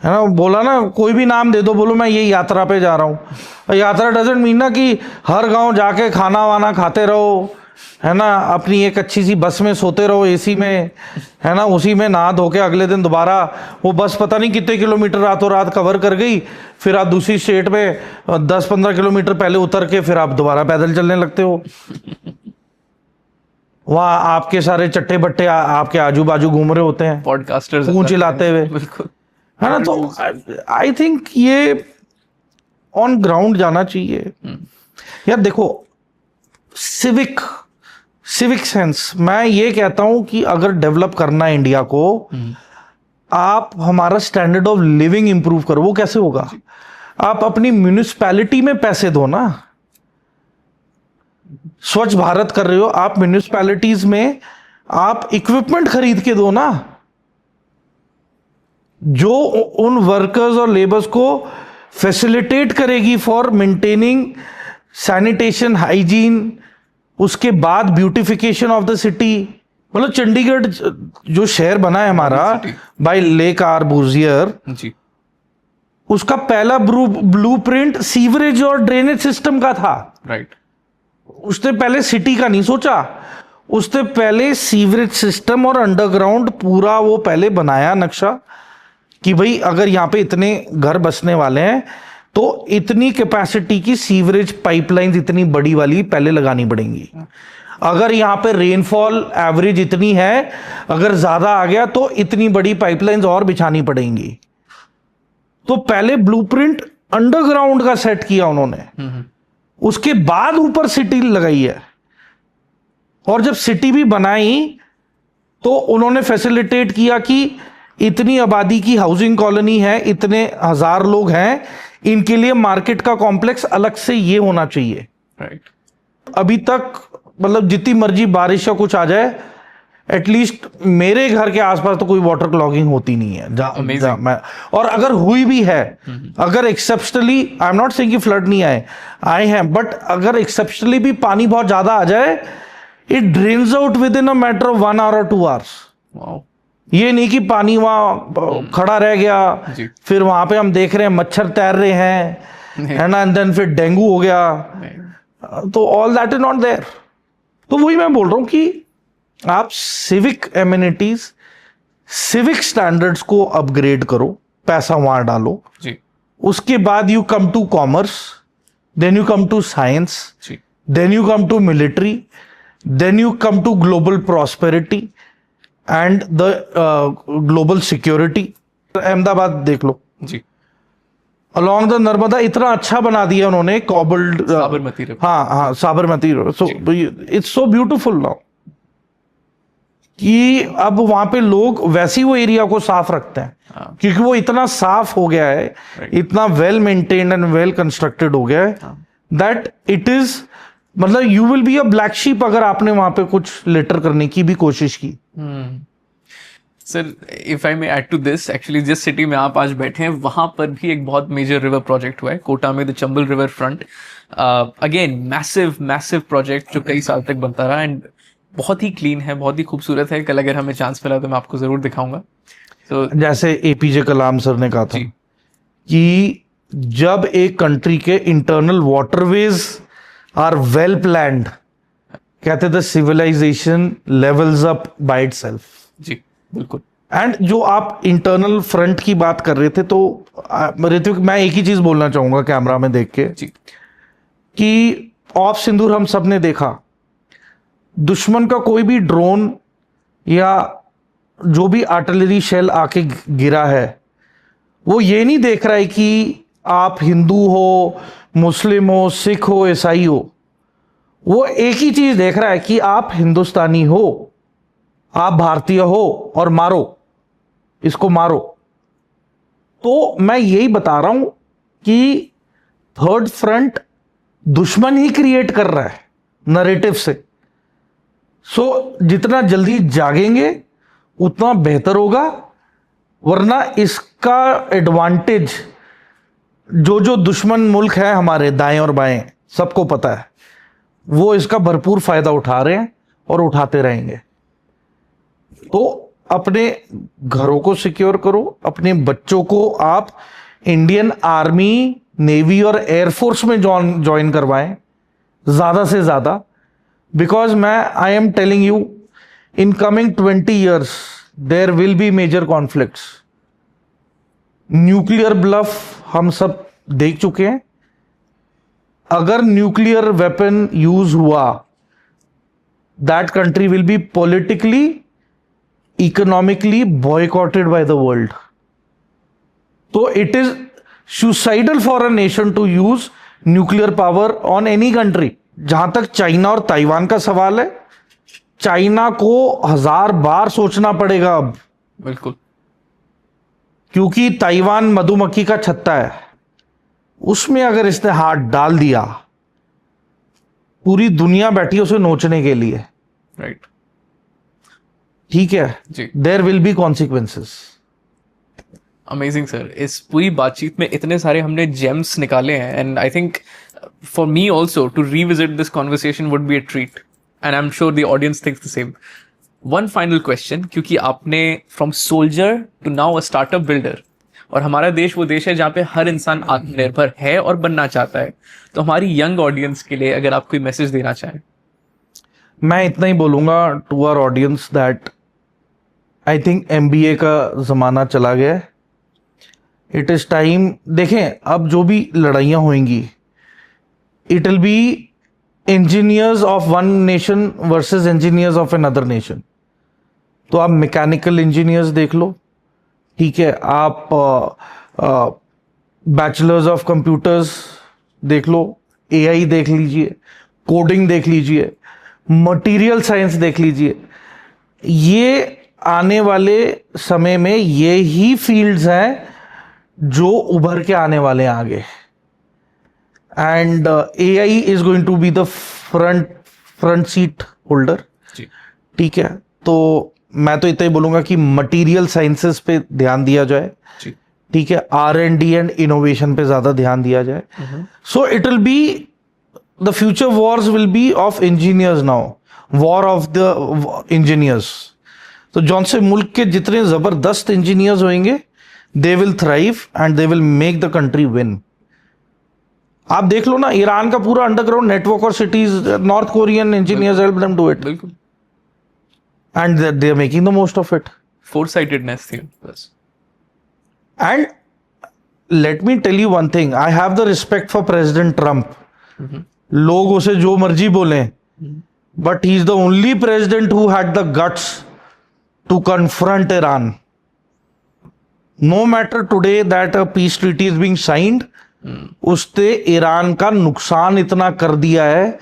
[SPEAKER 1] ना। बोला ना, कोई भी नाम दे दो, बोलो मैं ये यात्रा पे जा रहा हूँ। यात्रा डजेंट मीन ना कि हर गांव जाके खाना वाना खाते रहो, है ना, अपनी एक अच्छी सी बस में सोते रहो एसी में, है ना, उसी में नहा धो के अगले दिन दोबारा वो बस पता नहीं कितने किलोमीटर रातों रात कवर कर गई, फिर आप दूसरी स्टेट में 10-15 किलोमीटर पहले उतर के फिर आप दोबारा पैदल चलने लगते हो। वहां आपके सारे चट्टे बट्टे आपके आजू बाजू घूम रहे होते हैं
[SPEAKER 2] पॉडकास्टर्स
[SPEAKER 1] पूंछ चिल्लाते हुए,
[SPEAKER 2] बिल्कुल
[SPEAKER 1] है ना। तो आई थिंक ये ऑन ग्राउंड जाना चाहिए यार। देखो सिविक सेंस, मैं ये कहता हूं कि अगर डेवलप करना है इंडिया को, आप हमारा स्टैंडर्ड ऑफ लिविंग इंप्रूव करो। वो कैसे होगा? आप अपनी म्यूनिसिपैलिटी में पैसे दो ना। स्वच्छ भारत कर रहे हो आप, म्यूनिसिपैलिटीज में आप इक्विपमेंट खरीद के दो ना, जो उन वर्कर्स और लेबर्स को फैसिलिटेट करेगी फॉर मेंटेनिंग सैनिटेशन, हाइजीन, उसके बाद ब्यूटिफिकेशन ऑफ द सिटी। मतलब चंडीगढ़ जो शहर बना है हमारा बाय लेक आर्बूजियर,
[SPEAKER 2] जी
[SPEAKER 1] उसका पहला ब्लूप्रिंट सीवरेज और ड्रेनेज सिस्टम का था।
[SPEAKER 2] राइट।
[SPEAKER 1] उसने पहले सिटी का नहीं सोचा, उसने पहले सीवरेज सिस्टम और अंडरग्राउंड पूरा वो पहले बनाया नक्शा कि भाई अगर यहाँ पे इतने घर बसने वाले हैं तो इतनी कैपेसिटी की सीवरेज पाइपलाइंस इतनी बड़ी वाली पहले लगानी पड़ेंगी। अगर यहाँ पे रेनफॉल एवरेज इतनी है, अगर ज्यादा आ गया तो इतनी बड़ी पाइपलाइंस और बिछानी पड़ेंगी। तो पहले ब्लूप्रिंट अंडरग्राउंड का सेट किया उन्होंने, उसके बाद ऊपर सिटी लगाई है। और जब सिटी भी बनाई तो उन्होंने फैसिलिटेट किया कि इतनी आबादी की हाउसिंग कॉलोनी है, इतने हजार लोग हैं, इनके लिए मार्केट का कॉम्प्लेक्स अलग से ये होना चाहिए।
[SPEAKER 2] राइट।
[SPEAKER 1] अभी तक मतलब जितनी मर्जी बारिश या कुछ आ जाए, एटलीस्ट मेरे घर के आसपास तो कोई वाटर क्लॉगिंग होती नहीं है मैं, और अगर हुई भी है, अगर exceptionally, I am not saying कि फ्लड नहीं आए हैं, बट अगर एक्सेप्शनली भी पानी बहुत ज्यादा आ जाए, it drains out with in a matter of 1 hour or 2 hours। ये नहीं कि पानी वहां खड़ा रह गया, फिर वहां पे हम देख रहे हैं मच्छर तैर रहे हैं, है ना, एंड देन फिर डेंगू हो गया, तो all that is not there. तो वही मैं बोल रहा हूं कि आप सिविक एमिनिटीज, सिविक स्टैंडर्ड्स को अपग्रेड करो, पैसा वहां डालो
[SPEAKER 2] जी।
[SPEAKER 1] उसके बाद you come to commerce, then you come to science, then you come to military, then you come to global prosperity and the global security. Ahmedabad देख लो
[SPEAKER 2] जी,
[SPEAKER 1] अलॉन्ग द नर्मदा इतना अच्छा बना दिया उन्होंने, कॉबल्ड
[SPEAKER 2] साबरमती रिवर।
[SPEAKER 1] हाँ Sabarmati river, so it's so beautiful now कि अब वहां पे लोग वैसे ही वो एरिया को साफ रखते हैं, क्योंकि वो इतना साफ हो गया है, इतना well maintained and well constructed हो गया है दैट इट इज, मतलब you will be a black sheep अगर आपने वहां पे कुछ लिटर करने की भी कोशिश की।
[SPEAKER 2] Sir if I may add to this, actually जिस सिटी में आप आज बैठे हैं वहां पर भी एक बहुत मेजर रिवर प्रोजेक्ट हुआ है, कोटा में the Chambal river front. Again massive project जो कई साल तक बनता रहा एंड बहुत ही क्लीन है, बहुत ही खूबसूरत है। कल अगर हमें चांस मिला तो मैं आपको जरूर दिखाऊंगा। तो
[SPEAKER 1] जैसे एपीजे कलाम सर ने कहा था कि जब एक कंट्री के internal waterways are well planned, कहते the civilisation levels up by itself.
[SPEAKER 2] जी बिल्कुल।
[SPEAKER 1] एंड जो आप इंटरनल फ्रंट की बात कर रहे थे, तो ऋत्विक मैं एक ही चीज बोलना चाहूंगा कैमरा में देख के
[SPEAKER 2] जी,
[SPEAKER 1] कि ऑफ सिंदूर हम सब ने देखा, दुश्मन का कोई भी ड्रोन या जो भी आर्टिलरी शेल आके गिरा है, वो ये नहीं देख रहा है कि आप हिंदू हो, मुस्लिम हो, सिख हो, ईसाई हो। वो एक ही चीज देख रहा है कि आप हिंदुस्तानी हो, आप भारतीय हो, और मारो इसको, मारो। तो मैं यही बता रहा हूं कि थर्ड फ्रंट दुश्मन ही क्रिएट कर रहा है नरेटिव से। सो जितना जल्दी जागेंगे उतना बेहतर होगा, वरना इसका एडवांटेज जो दुश्मन मुल्क है हमारे दाएं और बाएं, सबको पता है, वो इसका भरपूर फायदा उठा रहे हैं और उठाते रहेंगे। तो अपने घरों को सिक्योर करो, अपने बच्चों को आप इंडियन आर्मी, नेवी और एयरफोर्स में ज्वाइन करवाएं ज्यादा से ज्यादा, because I am telling you in coming 20 years there will be major conflicts. Nuclear bluff हम सब देख चुके हैं। अगर न्यूक्लियर वेपन यूज हुआ, that country will be politically, economically boycotted by the world. So it is suicidal for a nation to use nuclear power on any country. जहां तक China और ताइवान का सवाल है, चाइना को 1000 बार सोचना पड़ेगा अब,
[SPEAKER 2] बिल्कुल,
[SPEAKER 1] क्योंकि ताइवान मधुमक्खी का छत्ता है. उसमें अगर इसने हाथ डाल दिया, पूरी दुनिया बैठी है उसे नोचने के लिए.
[SPEAKER 2] राइट,
[SPEAKER 1] ठीक है
[SPEAKER 2] जी.
[SPEAKER 1] There will be consequences.
[SPEAKER 2] Amazing sir. इस पूरी बातचीत में इतने सारे हमने जेम्स निकाले हैं, and I think for me also to revisit this conversation would be a treat, and I am sure the audience thinks the same. One final question, क्योंकि आपने from soldier to now a startup builder, और हमारा देश वो देश है जहाँ पे हर इंसान आत्मनिर्भर है और बनना चाहता है, तो हमारी यंग ऑडियंस के लिए अगर आप कोई मैसेज देना चाहें.
[SPEAKER 1] मैं इतना ही बोलूंगा to our audience that I think MBA का जमाना चला गया है. It is time. देखें, अब जो भी लड़ाइयाँ होंगी, it will be engineers of one nation versus engineers of another nation. तो आप मैकेनिकल इंजीनियर्स देख लो, ठीक है, आप बैचलर्स ऑफ कंप्यूटर्स देख लो, AI देख लीजिए, कोडिंग देख लीजिए, मटेरियल साइंस देख लीजिए. ये आने वाले समय में ये ही फील्ड्स हैं जो उभर के आने वाले हैं आगे. And AI is going to be the front seat holder. ठीक है, तो मैं तो इतना ही बोलूंगा कि मटेरियल साइंसेस पे ध्यान दिया जाए. ठीक है, R&D एंड इनोवेशन पे ज्यादा ध्यान दिया जाए. So it will be the future Wars will be of engineers now, war of the engineers. तो जौन से मुल्क के जितने जबरदस्त इंजीनियर्स होंगे, they will thrive and they will make the country win. आप देख लो ना, ईरान का पूरा अंडरग्राउंड नेटवर्क और cities, north Korean engineers help them do it.
[SPEAKER 2] बिल्कुल.
[SPEAKER 1] And they are making the most of it.
[SPEAKER 2] Foresightedness थी बस.
[SPEAKER 1] And let me tell you one thing, I have the respect for President Trump. लोग उसे जो मर्जी बोलें, but he is the only president who had the guts to confront Iran. No matter today that a peace treaty is being signed, उसने Iran का नुकसान इतना कर दिया है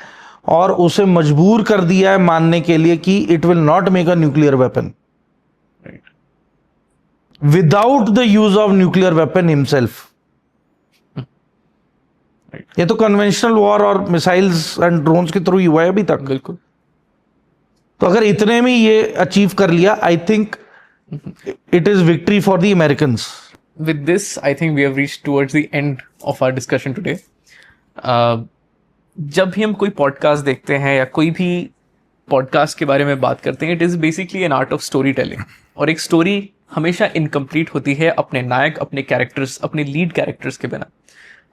[SPEAKER 1] और उसे मजबूर कर दिया है मानने के लिए कि it will not make a nuclear weapon without the use of nuclear weapon himself. ये तो कन्वेंशनल वॉर और मिसाइल्स एंड ड्रोन्स के थ्रू ही हुआ है अभी तक.
[SPEAKER 2] बिल्कुल.
[SPEAKER 1] तो अगर इतने में ये अचीव कर लिया, I think it is victory for the Americans.
[SPEAKER 2] With this, I think we have reached towards the end of our discussion today. जब भी हम कोई पॉडकास्ट देखते हैं या कोई भी पॉडकास्ट के बारे में बात करते हैं, it is basically an art of story telling. और एक स्टोरी हमेशा इनकम्प्लीट होती है अपने नायक, अपने कैरेक्टर्स, अपने लीड कैरेक्टर्स के बिना.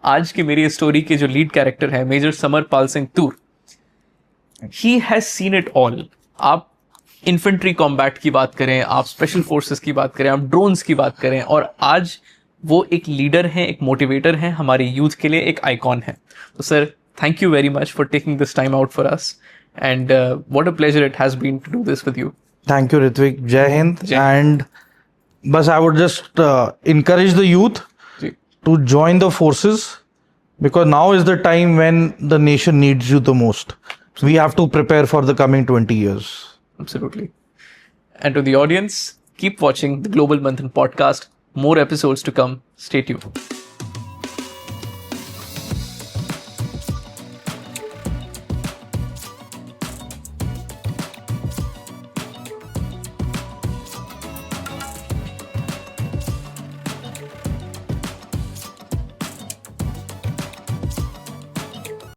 [SPEAKER 2] आज की मेरी स्टोरी के जो लीड कैरेक्टर है Major Samarpal Singh Toor, he has seen it all. आप इन्फेंट्री कॉम्बैट की बात करें, आप स्पेशल फोर्सेस की बात करें, आप ड्रोन्स की बात करें, और आज वो एक लीडर हैं, एक मोटिवेटर हैं, हमारे यूथ के लिए एक आइकॉन है. तो sir, thank you very much for taking this time out for us, and what a pleasure it has been to do this with you.
[SPEAKER 1] Thank you, Ritvik. Jai Hind. And bas I would just encourage the youth to join the forces, because now is the time when the nation needs you the most. So we have to prepare for the coming 20 years.
[SPEAKER 2] Absolutely. And to the audience, keep watching the Global Manthan podcast. More episodes to come. Stay tuned.